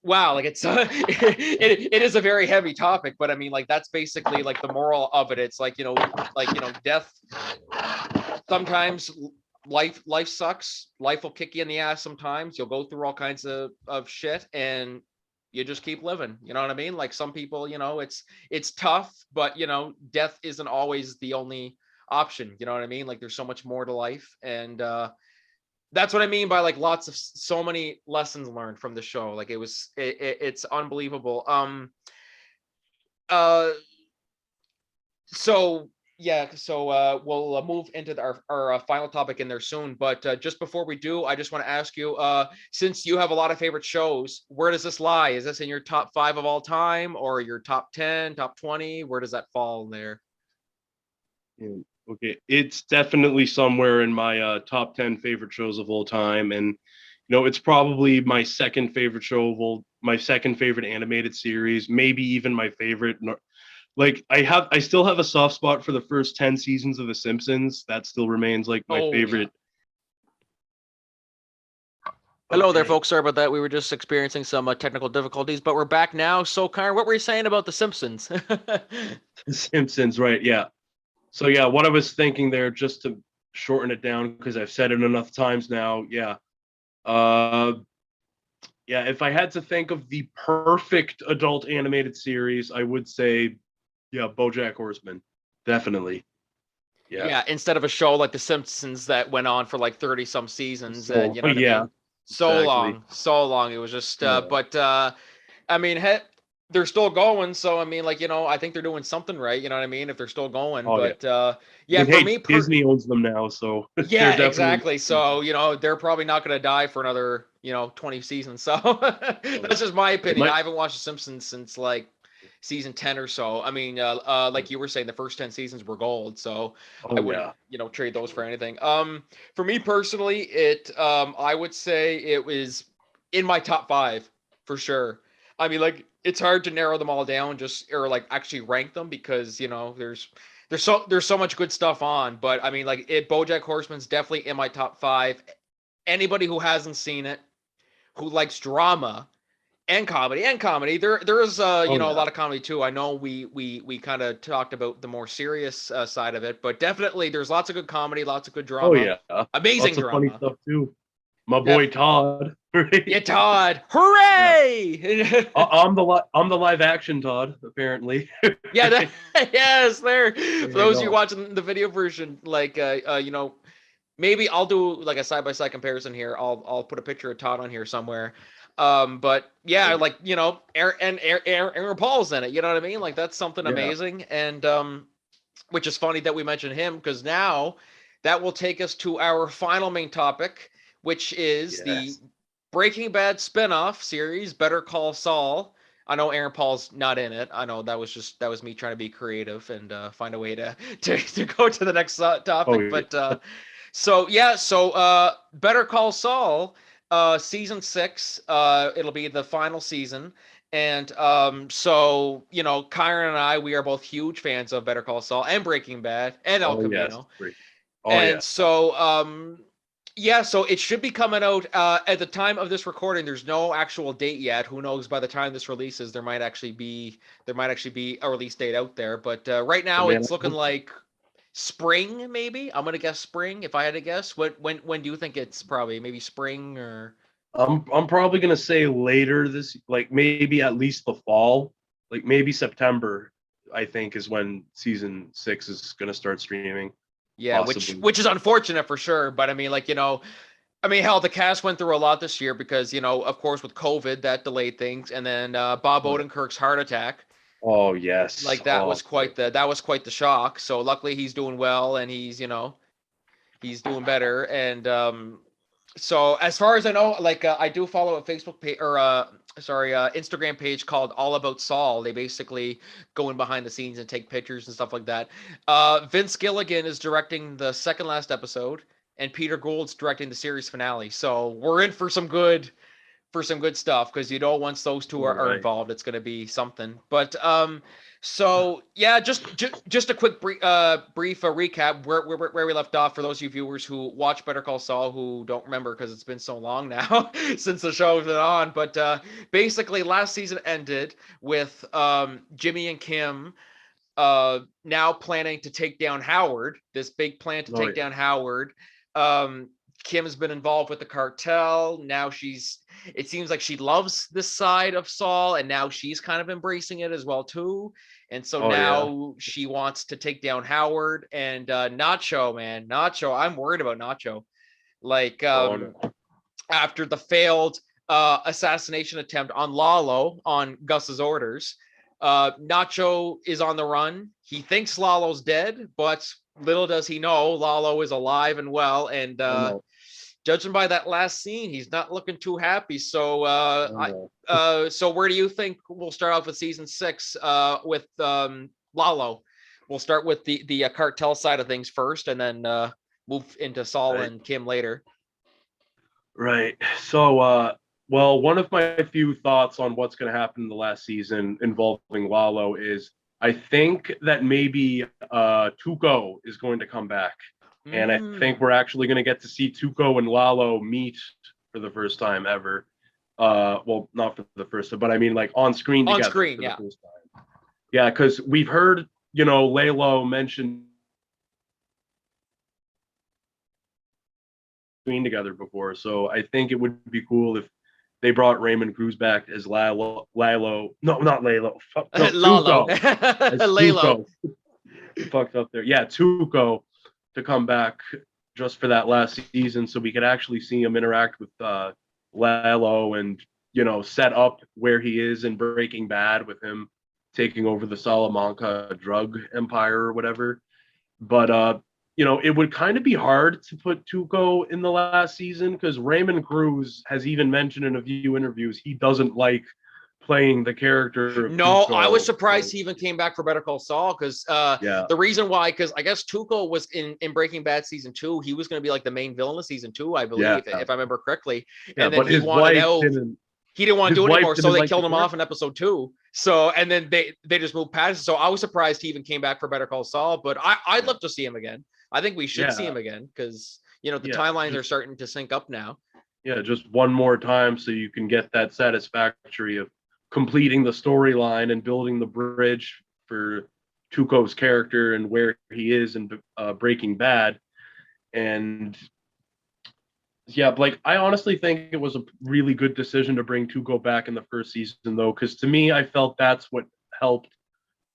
wow. Like it's it is a very heavy topic, but I mean, like that's basically like the moral of it. It's like, death. Sometimes life sucks. Life will kick you in the ass. Sometimes you'll go through all kinds of shit, and you just keep living. You know what I mean? Like some people, it's tough, but death isn't always the only option. You know what I mean? Like there's so much more to life, and that's what I mean by like so many lessons learned from the show. Like it's unbelievable. So yeah, so we'll move into our final topic in there soon, but just before we do, I just want to ask you, since you have a lot of favorite shows, where does this lie? Is this in your top 5 of all time, or your top 10, top 20? Where does that fall there? Okay, it's definitely somewhere in my top 10 favorite shows of all time, and it's probably my second favorite my second favorite animated series, maybe even my favorite. Like I still have a soft spot for the first 10 seasons of The Simpsons. That still remains like my favorite. Yeah. Hello there, folks. Sorry about that. We were just experiencing some technical difficulties, but we're back now. So, Karen, what were you saying about The Simpsons? The Simpsons, right? Yeah. So yeah, what I was thinking there, just to shorten it down, because I've said it enough times now. Yeah. If I had to think of the perfect adult animated series, I would say, BoJack Horseman, definitely. Yeah, instead of a show like The Simpsons that went on for like 30 some seasons. So, you know what I mean? So exactly. long. It was just, but I mean, they're still going. So, I mean, like, I think they're doing something right. You know what I mean? If they're still going, for me, Disney owns them now. So yeah, exactly. So, they're probably not going to die for another, 20 seasons. So that's just my opinion. I haven't watched The Simpsons since like season 10 or so. I mean, like you were saying, the first 10 seasons were gold, so I wouldn't, trade those for anything. For me personally, I would say it was in my top 5 for sure. I mean, like it's hard to narrow them all down, or like actually rank them, because there's so much good stuff on. But I mean, like BoJack Horseman's definitely in my top 5. Anybody who hasn't seen it, who likes drama and comedy, there is a lot of comedy too. I know we kind of talked about the more serious side of it, but definitely there's lots of good comedy, lots of good drama. Amazing lots of drama. funny stuff too. My boy Todd. Yeah, Todd. Hooray! Yeah. I'm the live action Todd, apparently. Yeah, yes, there. For those of you watching the video version, like maybe I'll do like a side-by-side comparison here. I'll put a picture of Todd on here somewhere. But yeah, like Aaron Paul's in it. You know what I mean? Like that's something amazing, and which is funny that we mentioned him, because now that will take us to our final main topic, which is the Breaking Bad spinoff series, Better Call Saul. I know Aaron Paul's not in it. I know that was me trying to be creative and find a way to go to the next topic. But so Better Call Saul. Season 6, it'll be the final season, and so Kieran and I, we are both huge fans of Better Call Saul and Breaking Bad and El Camino. So it should be coming out at the time of this recording. There's no actual date yet. Who knows? By the time this releases, there might actually be a release date out there. But right now, it's looking like spring, maybe. I'm gonna guess spring. If I had to guess, when do you think it's probably maybe spring or? I'm probably gonna say later this, like maybe at least the fall, like maybe September. I think is when season 6 is gonna start streaming. Yeah, Possibly. which is unfortunate for sure. But I mean, like, I mean, hell, the cast went through a lot this year because, of course, with COVID, that delayed things, and then Bob Odenkirk's heart attack, Oh yes. like that Oh was quite the shock. So luckily, he's doing well, and he's doing better. And so as far as I know, like I do follow a Facebook page or Instagram page called All About Saul. They basically go in behind the scenes and take pictures and stuff like that. Vince Gilligan is directing the second last episode, and Peter Gould's directing the series finale. So we're in for some good stuff because once those two are Right. involved, it's going to be something. But so yeah, just a quick brief recap where we left off for those of you viewers who watch Better Call Saul who don't remember because it's been so long now since the show's been on. But basically, last season ended with Jimmy and Kim now planning to take down Howard. This big plan to take down Howard. Kim has been involved with the cartel. Now it seems like she loves this side of Saul, and now she's kind of embracing it as well too. And so now she wants to take down Howard and Nacho, man. Nacho, I'm worried about Nacho. Like after the failed assassination attempt on Lalo on Gus's orders, Nacho is on the run. He thinks Lalo's dead, but little does he know Lalo is alive and well, and judging by that last scene, he's not looking too happy. So so where do you think we'll start off with season 6 with Lalo? We'll start with the cartel side of things first, and then move into Saul and Kim later. Right. So well, one of my few thoughts on what's going to happen in the last season involving Lalo is I think that maybe Tuco is going to come back. And I think we're actually going to get to see Tuco and Lalo meet for the first time ever. Well, not for the first time, but I mean like on screen together. On screen, for yeah. The first time. Yeah, because we've heard, Lalo mention screen together before. So I think it would be cool if they brought Raymond Cruz back as Lalo. No, not Lalo. No, Lalo. Lalo. Fucked up there. Yeah, Tuco to come back just for that last season so we could actually see him interact with Lalo and, set up where he is in Breaking Bad with him taking over the Salamanca drug empire or whatever. But, it would kind of be hard to put Tuco in the last season because Raymond Cruz has even mentioned in a few interviews he doesn't like playing the character of No, Tuco. I was surprised he even came back for Better Call Saul because the reason why, because I guess Tuco was in Breaking Bad season 2. He was going to be like the main villain of season 2, I believe, if I remember correctly. Yeah, and then but his wife didn't. He didn't want to do it anymore, so they killed him off off in episode 2. So, and then they just moved past it. So I was surprised he even came back for Better Call Saul, but I'd love to see him again. I think we should see him again because, the timelines are starting to sync up now. Yeah, just one more time so you can get that satisfactory of completing the storyline and building the bridge for Tuco's character and where he is in Breaking Bad. And yeah, like I honestly think it was a really good decision to bring Tuco back in the first season, though, because to me, I felt that's what helped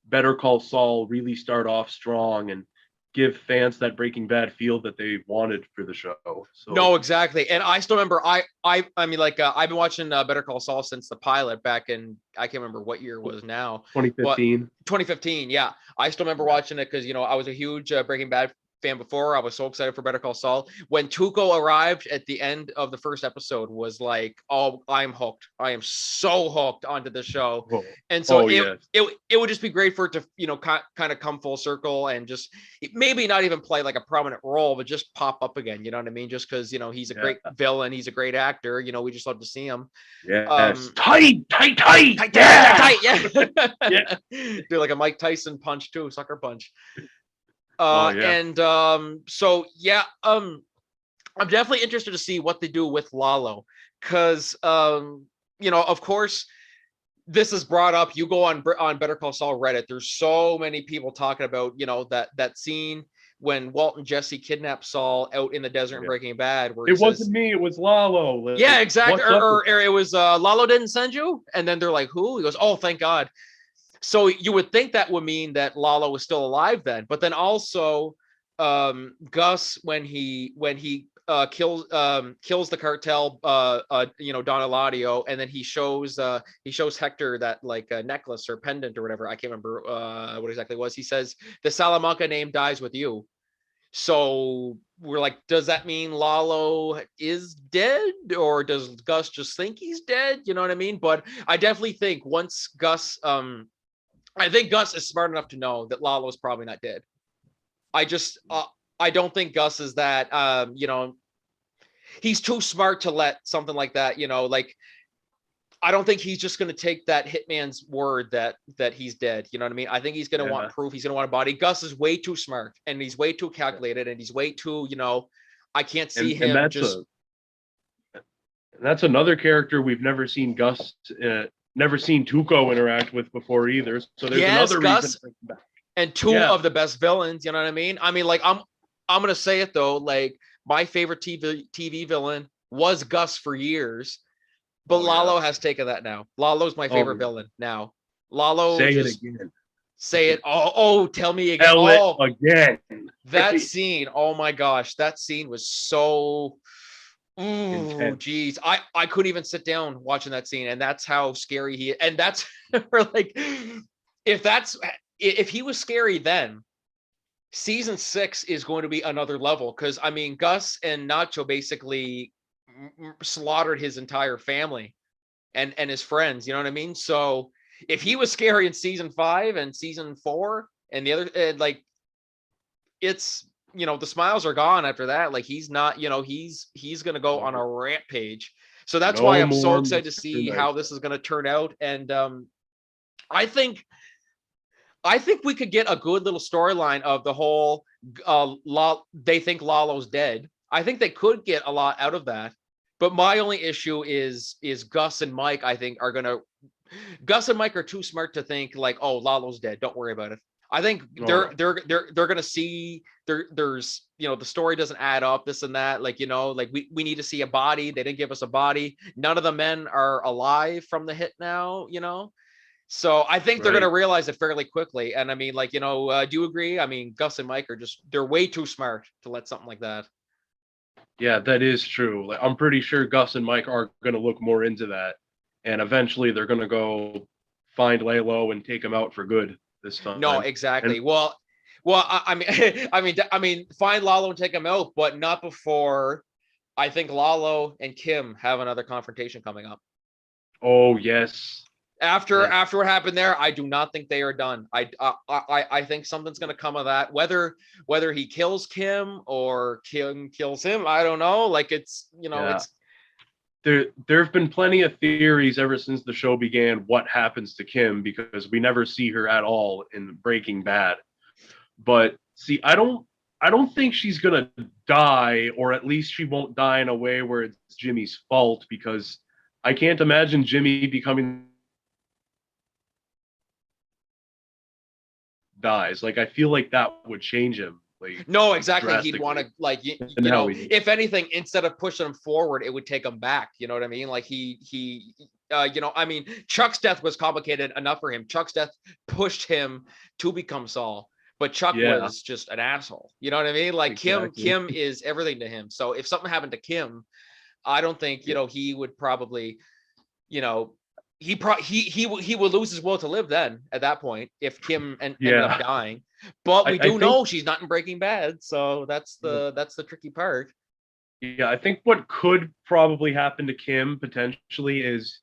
Better Call Saul really start off strong and give fans that Breaking Bad feel that they wanted for the show. So no, exactly. And I still remember I mean, like I've been watching Better Call Saul since the pilot back in, I can't remember what year it was now. 2015. 2015, yeah. I still remember watching it because, I was a huge Breaking Bad fan before. I was so excited for Better Call Saul. When Tuco arrived at the end of the first episode was like, oh, I'm hooked. I am so hooked onto the show. And so it would just be great for it to, kind of come full circle and just maybe not even play like a prominent role, but just pop up again. You know what I mean? Just because, he's a great villain. He's a great actor. We just love to see him. Yeah. Tight. Yeah. Do like a Mike Tyson punch too, sucker punch. And so yeah, I'm definitely interested to see what they do with Lalo, because of course this is brought up. You go on Better Call Saul Reddit, there's so many people talking about that scene when Walt and Jesse kidnap Saul out in the desert in Breaking Bad, where he It says, wasn't me, it was Lalo. Like, yeah, exactly. what's up with Or it was Lalo didn't send you, and then they're like, who? He goes, oh, thank God. So you would think that would mean that Lalo was still alive then, but then also Gus, when he kills the cartel, Don Eladio, and then he shows Hector that like necklace or pendant or whatever, I can't remember what exactly it was. He says the Salamanca name dies with you. So we're like, does that mean Lalo is dead, or does Gus just think he's dead? You know what I mean? But I definitely think once Gus, I think Gus is smart enough to know that Lalo's probably not dead. I don't think Gus is that, he's too smart to let something like that, like, I don't think he's just going to take that hitman's word that he's dead. You know what I mean? I think he's going to want proof. He's going to want a body. Gus is way too smart, and he's way too calculated, and he's way too, I can't see him and that's another character we've never seen Gus, never seen Tuco interact with before either. So there's another Gus, reason. And two of the best villains. You know what I mean? I mean, like, I'm going to say it though. Like, my favorite TV villain was Gus for years. But Lalo has taken that now. Lalo's my favorite villain now. Lalo, say it again. Say it. Oh, tell me again. Tell it again. That scene. Oh my gosh, that scene was so. Ooh, geez. I couldn't even sit down watching that scene, and that's how scary he is. And that's like, if he was scary then, season 6 is going to be another level, because I mean, Gus and Nacho basically slaughtered his entire family and his friends, you know what I mean? So if he was scary in season 5 and season 4 and the other, like, it's, the smiles are gone after that. Like, he's not, he's gonna go on a rampage. So that's why I'm so excited to see how this is gonna turn out. And I think we could get a good little storyline of the whole they think Lalo's dead. I think they could get a lot out of that. But my only issue is Gus and Mike, I think, Gus and Mike are too smart to think like, oh, Lalo's dead, don't worry about it. I think they're gonna see there's the story doesn't add up, this and that, like, like we need to see a body. They didn't give us a body. None of the men are alive from the hit now, So I think they're going to realize it fairly quickly. And I mean, like, do you agree? I mean, Gus and Mike are they're way too smart to let something like that. Yeah, that is true. Like, I'm pretty sure Gus and Mike are going to look more into that. And eventually they're going to go find Lalo and take him out for good this time. No, exactly. And, well, I mean, find Lalo and take him out, but not before I think Lalo and Kim have another confrontation coming up. Oh, yes. After what happened there, I do not think they are done. I think something's going to come of that. Whether he kills Kim or Kim kills him, I don't know. Like, it's it's there have been plenty of theories ever since the show began what happens to Kim, because we never see her at all in Breaking Bad. But see, I don't think she's going to die, or at least she won't die in a way where it's Jimmy's fault, because I can't imagine Jimmy becoming dies. Like, I feel like that would change him. Like, no, exactly. He'd want to, like, if anything, instead of pushing him forward, it would take him back. You know what I mean? Like, I mean, Chuck's death was complicated enough for him. Chuck's death pushed him to become Saul, but Chuck was just an asshole. You know what I mean? Like, exactly. Kim is everything to him. So if something happened to Kim, I don't think, he would probably, he would lose his will to live then at that point if Kim ended up dying. But we do know she's not in Breaking Bad, so that's the tricky part. Yeah, I think what could probably happen to Kim potentially is,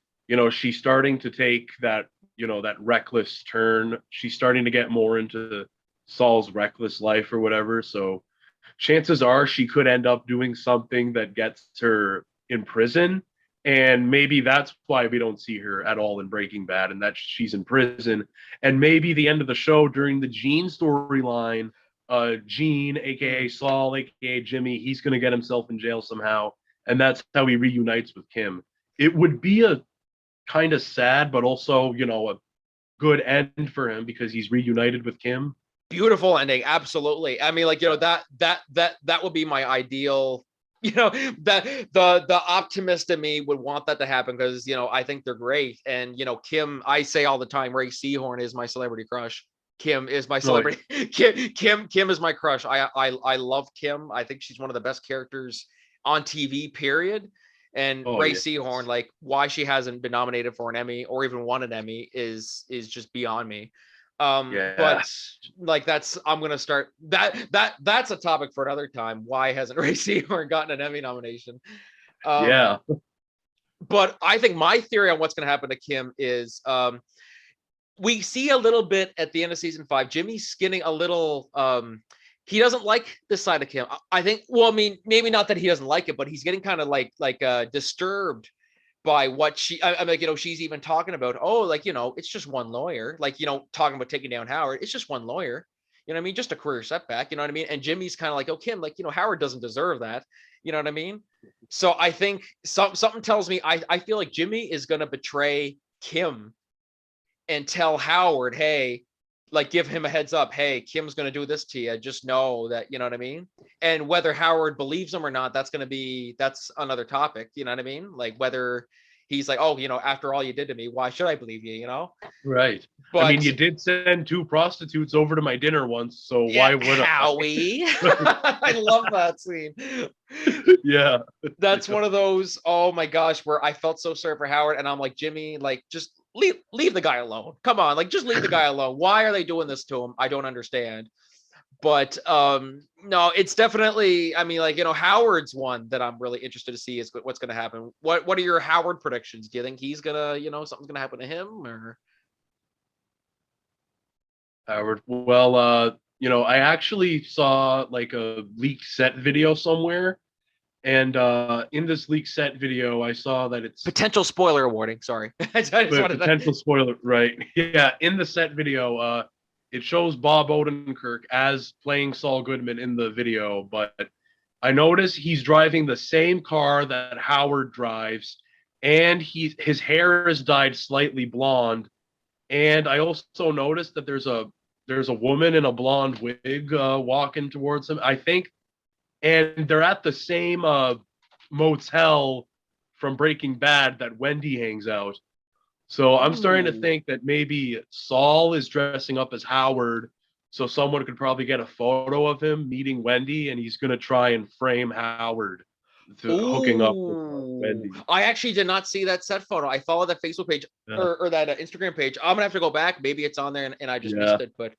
she's starting to take that, that reckless turn. She's starting to get more into Saul's reckless life or whatever. So chances are she could end up doing something that gets her in prison. And maybe that's why we don't see her at all in Breaking Bad, and that she's in prison. And maybe the end of the show during the Gene storyline, Gene, aka Saul, aka Jimmy, he's going to get himself in jail somehow, and that's how he reunites with Kim. It would be a kind of sad, but also, a good end for him, because he's reunited with Kim. Beautiful ending, absolutely. I mean, like, you know, that would be my ideal. You know, that the optimist in me would want that to happen because, you know, I think they're great. And, you know, Kim, I say all the time, Ray Seahorn is my celebrity crush. Kim is my Oh, yeah. celebrity. Kim is my crush. I love Kim. I think she's one of the best characters on TV, period. And Oh, Ray yeah. Seahorn, like, why she hasn't been nominated for an Emmy or even won an Emmy is just beyond me. Yeah. But like, that's, I'm gonna start that's a topic for another time. Why hasn't Ray Seahorn gotten an Emmy nomination? Yeah. But I think my theory on what's gonna happen to Kim is we see a little bit at the end of season 5. Jimmy's getting a little he doesn't like this side of Kim. I think, well, I mean, maybe not that he doesn't like it, but he's getting kind of like disturbed by what I'm like, you know, she's even talking about, oh, like, you know, it's just one lawyer, like, you know, talking about taking down Howard. It's just one lawyer. You know what I mean? Just a career setback. You know what I mean? And Jimmy's kind of like, oh, Kim, like, you know, Howard doesn't deserve that. You know what I mean? So I think something tells me I feel like Jimmy is going to betray Kim and tell Howard, hey, like, give him a heads up. Hey, Kim's going to do this to you. Just know that, you know what I mean? And whether Howard believes him or not, that's another topic. You know what I mean? Like, whether he's like, oh, you know, after all you did to me, why should I believe you? You know? Right. But I mean, you did send 2 prostitutes over to my dinner once, so yeah, why would Howie? I love that scene. Yeah. That's one of those, oh my gosh, where I felt so sorry for Howard, and I'm like, Jimmy, like, just leave the guy alone. Come on, like, just leave the guy alone. Why are they doing this to him? I don't understand. But no, it's definitely, I mean, like, you know, Howard's one that I'm really interested to see is what's going to happen. What are your Howard predictions? Do you think he's gonna, you know, something's gonna happen to him, or? Howard. Well, you know, I actually saw like a leaked set video somewhere, and in this leaked set video, I saw that it's Potential spoiler warning. Sorry, I just wanted potential spoiler, right? Yeah, in the set video, it shows Bob Odenkirk as playing Saul Goodman in the video, but I noticed he's driving the same car that Howard drives, and his hair is dyed slightly blonde. And I also noticed that there's a woman in a blonde wig walking towards him, I think, and they're at the same motel from Breaking Bad that Wendy hangs out. So I'm starting to Ooh. think that maybe Saul is dressing up as Howard, so someone could probably get a photo of him meeting Wendy, and he's going to try and frame Howard to hooking up with Wendy. I actually did not see that set photo. I followed that Facebook page Yeah. or that Instagram page. I'm gonna have to go back. Maybe it's on there and I just Yeah. missed it. But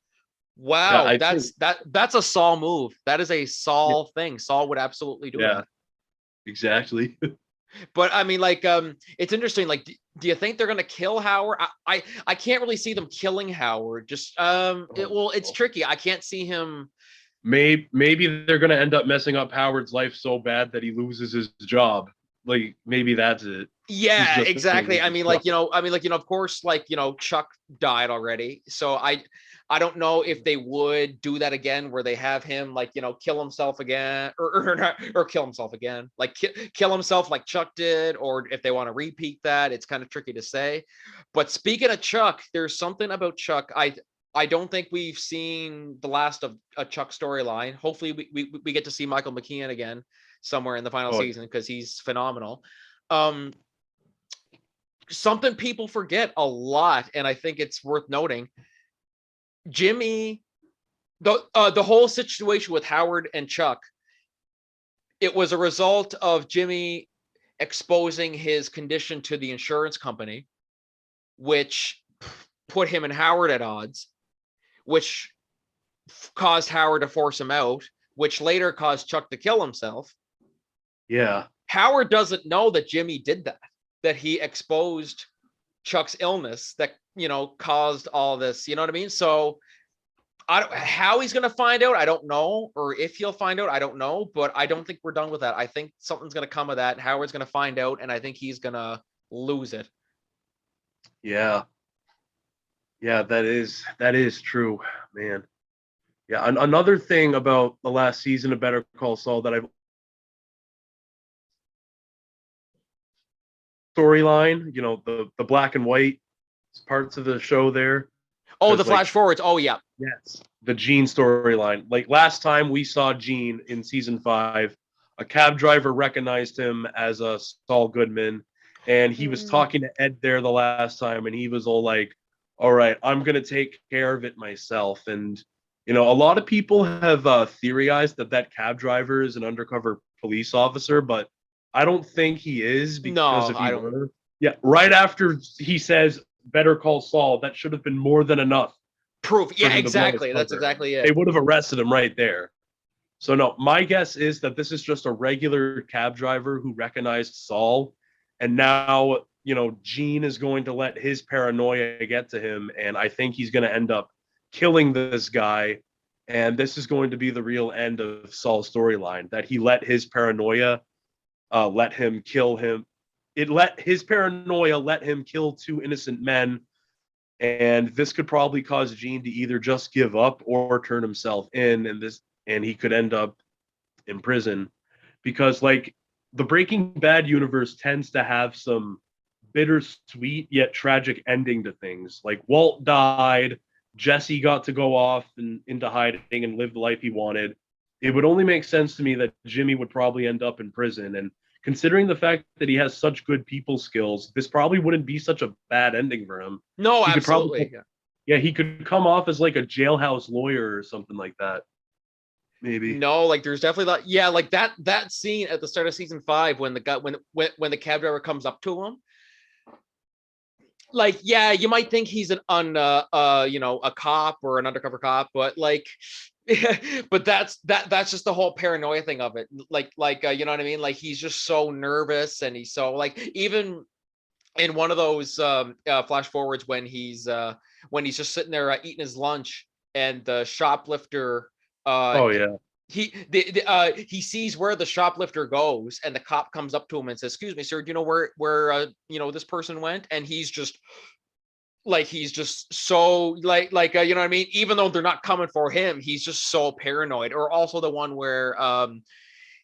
wow, I that's a Saul move. That is a Saul thing. Saul would absolutely do Yeah. that. Exactly. But I mean, like, it's interesting. Like, do you think they're gonna kill Howard? I can't really see them killing Howard. Just it's tricky. I can't see him. Maybe they're gonna end up messing up Howard's life so bad that he loses his job. Like maybe that's it. Yeah, just exactly. I loses mean, his like, job. of course, like, you know, Chuck died already. So I don't know if they would do that again, where they have him, like, you know, kill himself again, or kill himself again, like kill himself like Chuck did, or if they want to repeat that. It's kind of tricky to say. But speaking of Chuck, there's something about Chuck. I don't think we've seen the last of a Chuck storyline. Hopefully we get to see Michael McKean again somewhere in the final Oh, season, because he's phenomenal. Something people forget a lot, and I think it's worth noting. Jimmy, the whole situation with Howard and Chuck, it was a result of Jimmy exposing his condition to the insurance company, which put him and Howard at odds, which caused Howard to force him out, which later caused Chuck to kill himself. Yeah. Howard doesn't know that Jimmy did that he exposed Chuck's illness that, you know, caused all this, you know what I mean? So how he's going to find out, I don't know. Or if he'll find out, I don't know. But I don't think we're done with that. I think something's going to come of that. Howard's going to find out, and I think he's going to lose it. Yeah. Yeah, that is true, man. Yeah, another thing about the last season of Better Call Saul that I've storyline, you know, the black and white parts of the show there. Oh, 'Cause, the flash forwards. Oh, yeah. yes, the Gene storyline. Like last time we saw Gene in season 5, a cab driver recognized him as a Saul Goodman, and he was talking to Ed there the last time, and he was all like, "All right, I'm gonna take care of it myself." And a lot of people have theorized that cab driver is an undercover police officer, but I don't think he is, because No, if I he don't. were, yeah, right after he says "Better call Saul," that should have been more than enough Proof. for Yeah, him to blow his exactly. That's cover. exactly They it. would have arrested him right there. So no, my guess is that this is just a regular cab driver who recognized Saul, and now Gene is going to let his paranoia get to him, and I think he's going to end up killing this guy, and this is going to be the real end of Saul's storyline, that he let his paranoia let him kill him. It let his paranoia let him kill 2 innocent men, and this could probably cause Gene to either just give up or turn himself in, and he could end up in prison, because like the Breaking Bad universe tends to have some bittersweet yet tragic ending to things. Like Walt died, Jesse got to go off and into hiding and live the life he wanted. It would only make sense to me that Jimmy would probably end up in prison, and considering the fact that he has such good people skills, this probably wouldn't be such a bad ending for him. No, He could absolutely. probably, yeah, he could come off as like a jailhouse lawyer or something like that. Maybe. No, like there's definitely that. Yeah, like that scene at the start of season 5 when the guy when the cab driver comes up to him. Like, yeah, you might think he's a cop or an undercover cop, but like, but that's just the whole paranoia thing of it. Like you know what I mean? Like he's just so nervous, and he's so like, even in one of those flash forwards when he's just sitting there eating his lunch, and the shoplifter Oh yeah. he sees where the shoplifter goes, and the cop comes up to him and says, "Excuse me, sir, do you know where this person went?" And he's just so you know what I mean? Even though they're not coming for him, he's just so paranoid. Or also the one where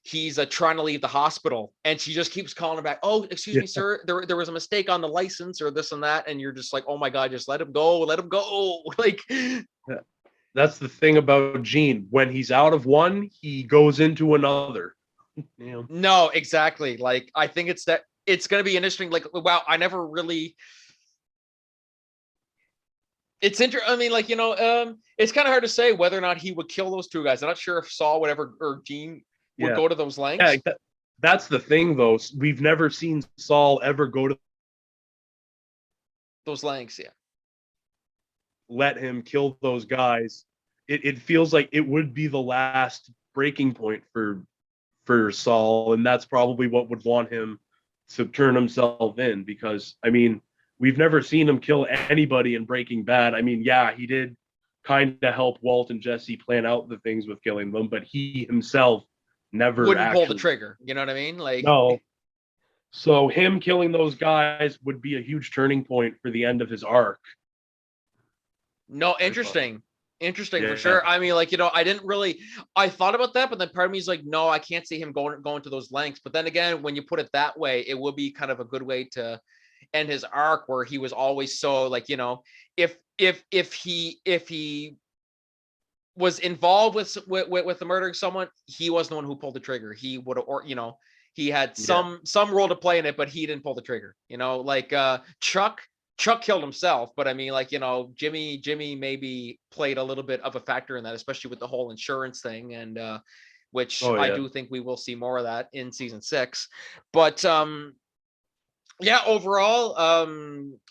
he's trying to leave the hospital, and she just keeps calling him back. "Oh, excuse me, sir, there was a mistake on the license," or this and that, and you're just like, "Oh my god, just let him go, let him go." Like, that's the thing about Gene. When he's out of one, he goes into another. Yeah. no, exactly. Like, I think it's going to be interesting. Like, wow, I never really. It's interesting. I mean, like, it's kind of hard to say whether or not he would kill those 2 guys. I'm not sure if Saul would ever, or Gene would go to those lengths. Yeah, that's the thing, though. We've never seen Saul ever go to Those lengths, yeah. let him kill those guys. It feels like it would be the last breaking point for Saul, and that's probably what would want him to turn himself in, because I mean, we've never seen him kill anybody in Breaking Bad. I mean, yeah, he did kind of help Walt and Jesse plan out the things with killing them, but he himself never Wouldn't actually pull the trigger. You know what I mean? Like, no. So him killing those guys would be a huge turning point for the end of his arc. no, interesting. Interesting for Yeah. sure. I mean, like, I thought about that, but then part of me is like, no, I can't see him going to those lengths. But then again, when you put it that way, it would be kind of a good way to end his arc, where he was always so like, if he was involved with the murdering someone, he wasn't the one who pulled the trigger. He would have, or he had some role to play in it, but he didn't pull the trigger. Like Chuck killed himself, but I mean, like, Jimmy maybe played a little bit of a factor in that, especially with the whole insurance thing, and which I do think we will see more of that in season 6. But yeah, overall,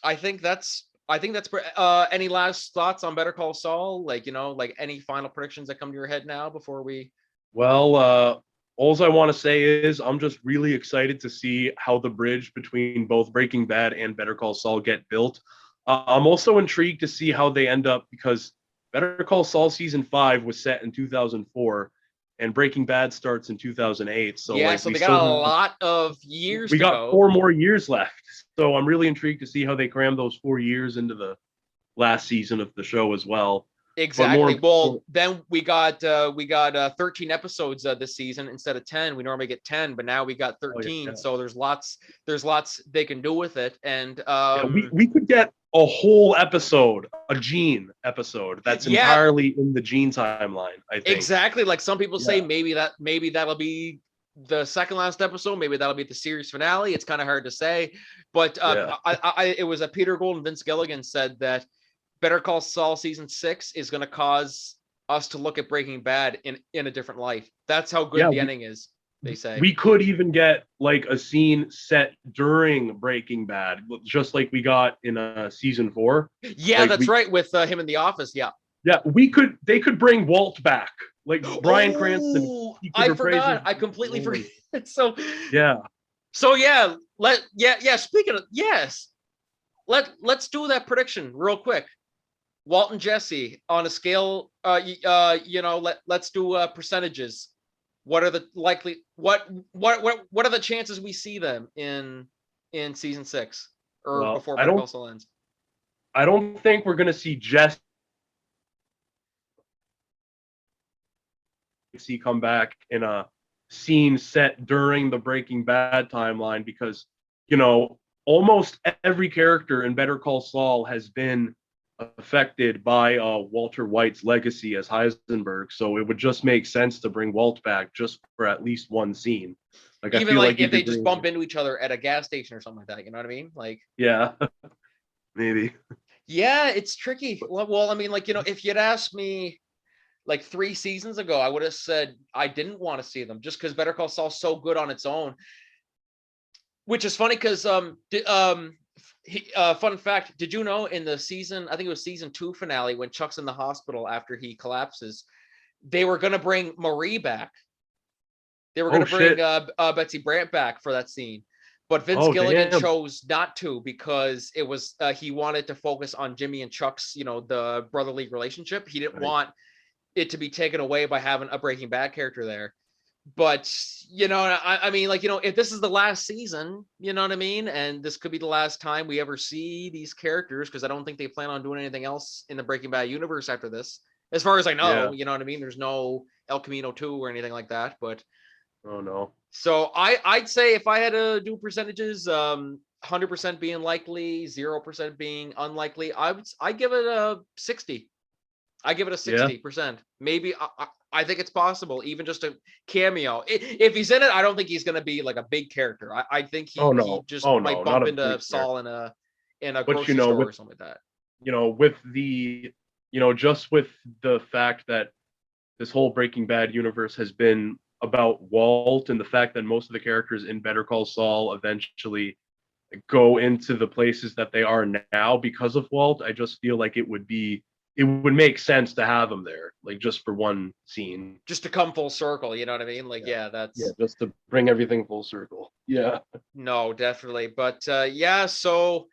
I think that's any last thoughts on Better Call Saul? Like, like any final predictions that come to your head now before we? Well, all I want to say is I'm just really excited to see how the bridge between both Breaking Bad and Better Call Saul get built. I'm also intrigued to see how they end up, because Better Call Saul season 5 was set in 2004, and Breaking Bad starts in 2008. So yeah, like, so they got a lot of years. We to got go. 4 more years left. So I'm really intrigued to see how they cram those 4 years into the last season of the show as well. Exactly. Well, then we got 13 episodes this season instead of 10. We normally get 10, but now we got 13. Yeah. So there's lots they can do with it. And we could get a whole episode, a Gene episode that's entirely in the Gene timeline, I think. Exactly. Like some people say maybe that'll be the second last episode, maybe that'll be the series finale. It's kind of hard to say. But it was a Peter Gould and Vince Gilligan said that Better Call Saul season 6 is going to cause us to look at Breaking Bad in a different light. That's how good the ending is, they say. We could even get like a scene set during Breaking Bad, just like we got in season 4. Yeah, like that's right, with him in the office. Yeah. Yeah, they could bring Walt back, like Bryan Cranston. I forgot. I completely forgot. So yeah. So yeah, speaking of let's do that prediction real quick. Walt and Jesse on a scale, let's do percentages. What are the what are the chances we see them in season 6 or before Better Call Saul ends? I don't think we're gonna see Jesse come back in a scene set during the Breaking Bad timeline because, almost every character in Better Call Saul has been affected by Walter White's legacy as Heisenberg, so it would just make sense to bring Walt back just for at least one scene. Like, even like if they just bump into each other at a gas station or something like that, you know what I mean? Like, yeah, maybe. Yeah, it's tricky. Well, I mean, like, if you'd asked me like 3 seasons ago, I would have said I didn't want to see them just because Better Call Saul's so good on its own. Which is funny because fun fact, did you know in the season, I think it was season 2 finale, when Chuck's in the hospital after he collapses, they were going to bring Marie back. They were going to bring Betsy Brandt back for that scene. But Vince Gilligan chose not to because it was he wanted to focus on Jimmy and Chuck's, the brotherly relationship. He didn't want it to be taken away by having a Breaking Bad character there. But, I mean, like, if this is the last season, you know what I mean? And this could be the last time we ever see these characters, because I don't think they plan on doing anything else in the Breaking Bad universe after this. As far as I know, you know what I mean? There's no El Camino 2 or anything like that. But oh no. So I'd say if I had to do percentages, 100% being likely, 0% being unlikely, I give it a 60. I give it a 60%. Maybe I think it's possible, even just a cameo. If he's in it, I don't think he's going to be like a big character. I think he just might bump into Saul in a grocery store or something like that. With the, just with the fact that this whole Breaking Bad universe has been about Walt, and the fact that most of the characters in Better Call Saul eventually go into the places that they are now because of Walt, I just feel like it would make sense to have him there, like just for one scene. Just to come full circle, you know what I mean? Like, just to bring everything full circle. Yeah. No, definitely. But so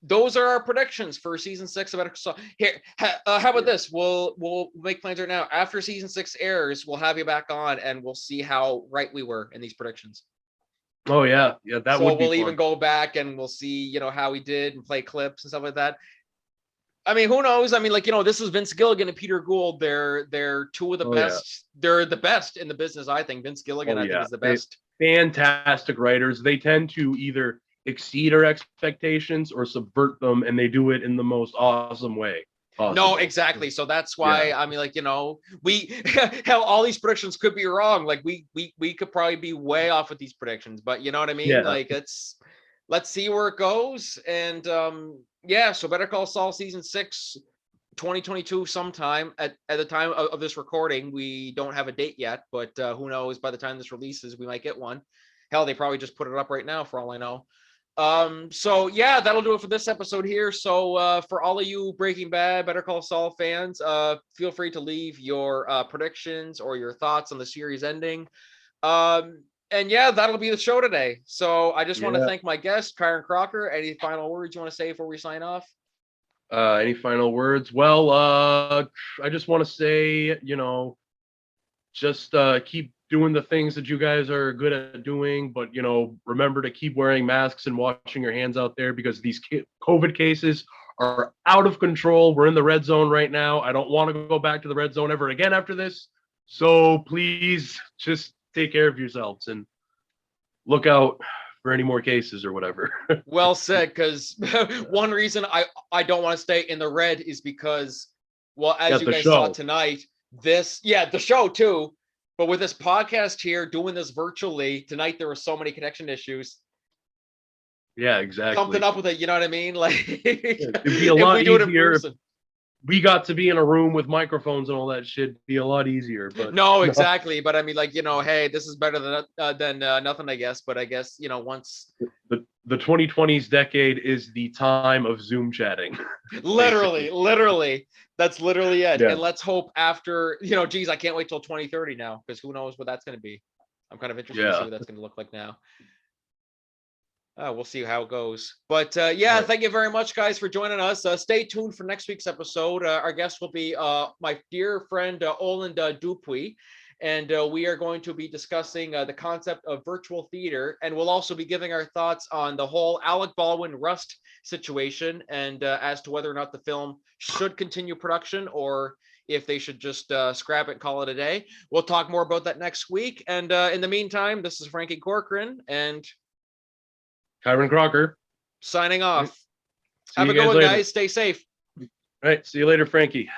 those are our predictions for season 6 of Better Call Saul. Here, how about this? We'll make plans right now. After season 6 airs, we'll have you back on and we'll see how right we were in these predictions. Oh yeah. Yeah, that would be we'll fun. even go back and we'll see, how we did and play clips and stuff like that. I mean, who knows? I mean, like, this was Vince Gilligan and Peter Gould. They're two of the best. Yeah. They're the best in the business, I think. Vince Gilligan, I think, is the best. Fantastic writers. They tend to either exceed our expectations or subvert them, and they do it in the most awesome way possible. No, exactly. So that's why, I mean, like, we hell, all these predictions could be wrong. Like, we could probably be way off with these predictions, but you know what I mean? Yeah. Like, let's see where it goes. And so Better Call Saul season 6, 2022 sometime. At the time of this recording, we don't have a date yet, but who knows, by the time this releases, we might get one. Hell, they probably just put it up right now for all I know. That'll do it for this episode here. So for all of you Breaking Bad, Better Call Saul fans, feel free to leave your predictions or your thoughts on the series ending. And that'll be the show today. So I just want to thank my guest, Kieran Crocker. Any final words you want to say before we sign off? Any final words? Well, I just want to say, just keep doing the things that you guys are good at doing, but remember to keep wearing masks and washing your hands out there, because these COVID cases are out of control. We're in the red zone right now. I don't want to go back to the red zone ever again after this. So please just take care of yourselves and look out for any more cases or whatever. Well said, because one reason I don't want to stay in the red is because, well, as you guys saw tonight, the show too, but with this podcast here, doing this virtually, tonight there were so many connection issues. Yeah, exactly. Something up with it, you know what I mean? Like, it'd be a lot easier if we got to be in a room with microphones and all that shit. It'd be a lot easier. But no, exactly. But I mean, like, you know, hey, this is better than nothing, I guess. But I guess, you know, once the 2020s decade is the time of Zoom chatting. literally, that's literally it. Yeah. And let's hope after, you know, geez, I can't wait till 2030 now, because who knows what that's going to be. I'm kind of interested to see what that's going to look like now. We'll see how it goes. But yeah, thank you very much, guys, for joining us. Stay tuned for next week's episode. Our guest will be my dear friend, Oland Dupuy. And we are going to be discussing the concept of virtual theater. And we'll also be giving our thoughts on the whole Alec Baldwin Rust situation and as to whether or not the film should continue production or if they should just scrap it and call it a day. We'll talk more about that next week. And in the meantime, this is Frankie Corcoran and Kieran Crocker signing off. Have a good one, guys. Stay safe. All right. See you later, Frankie.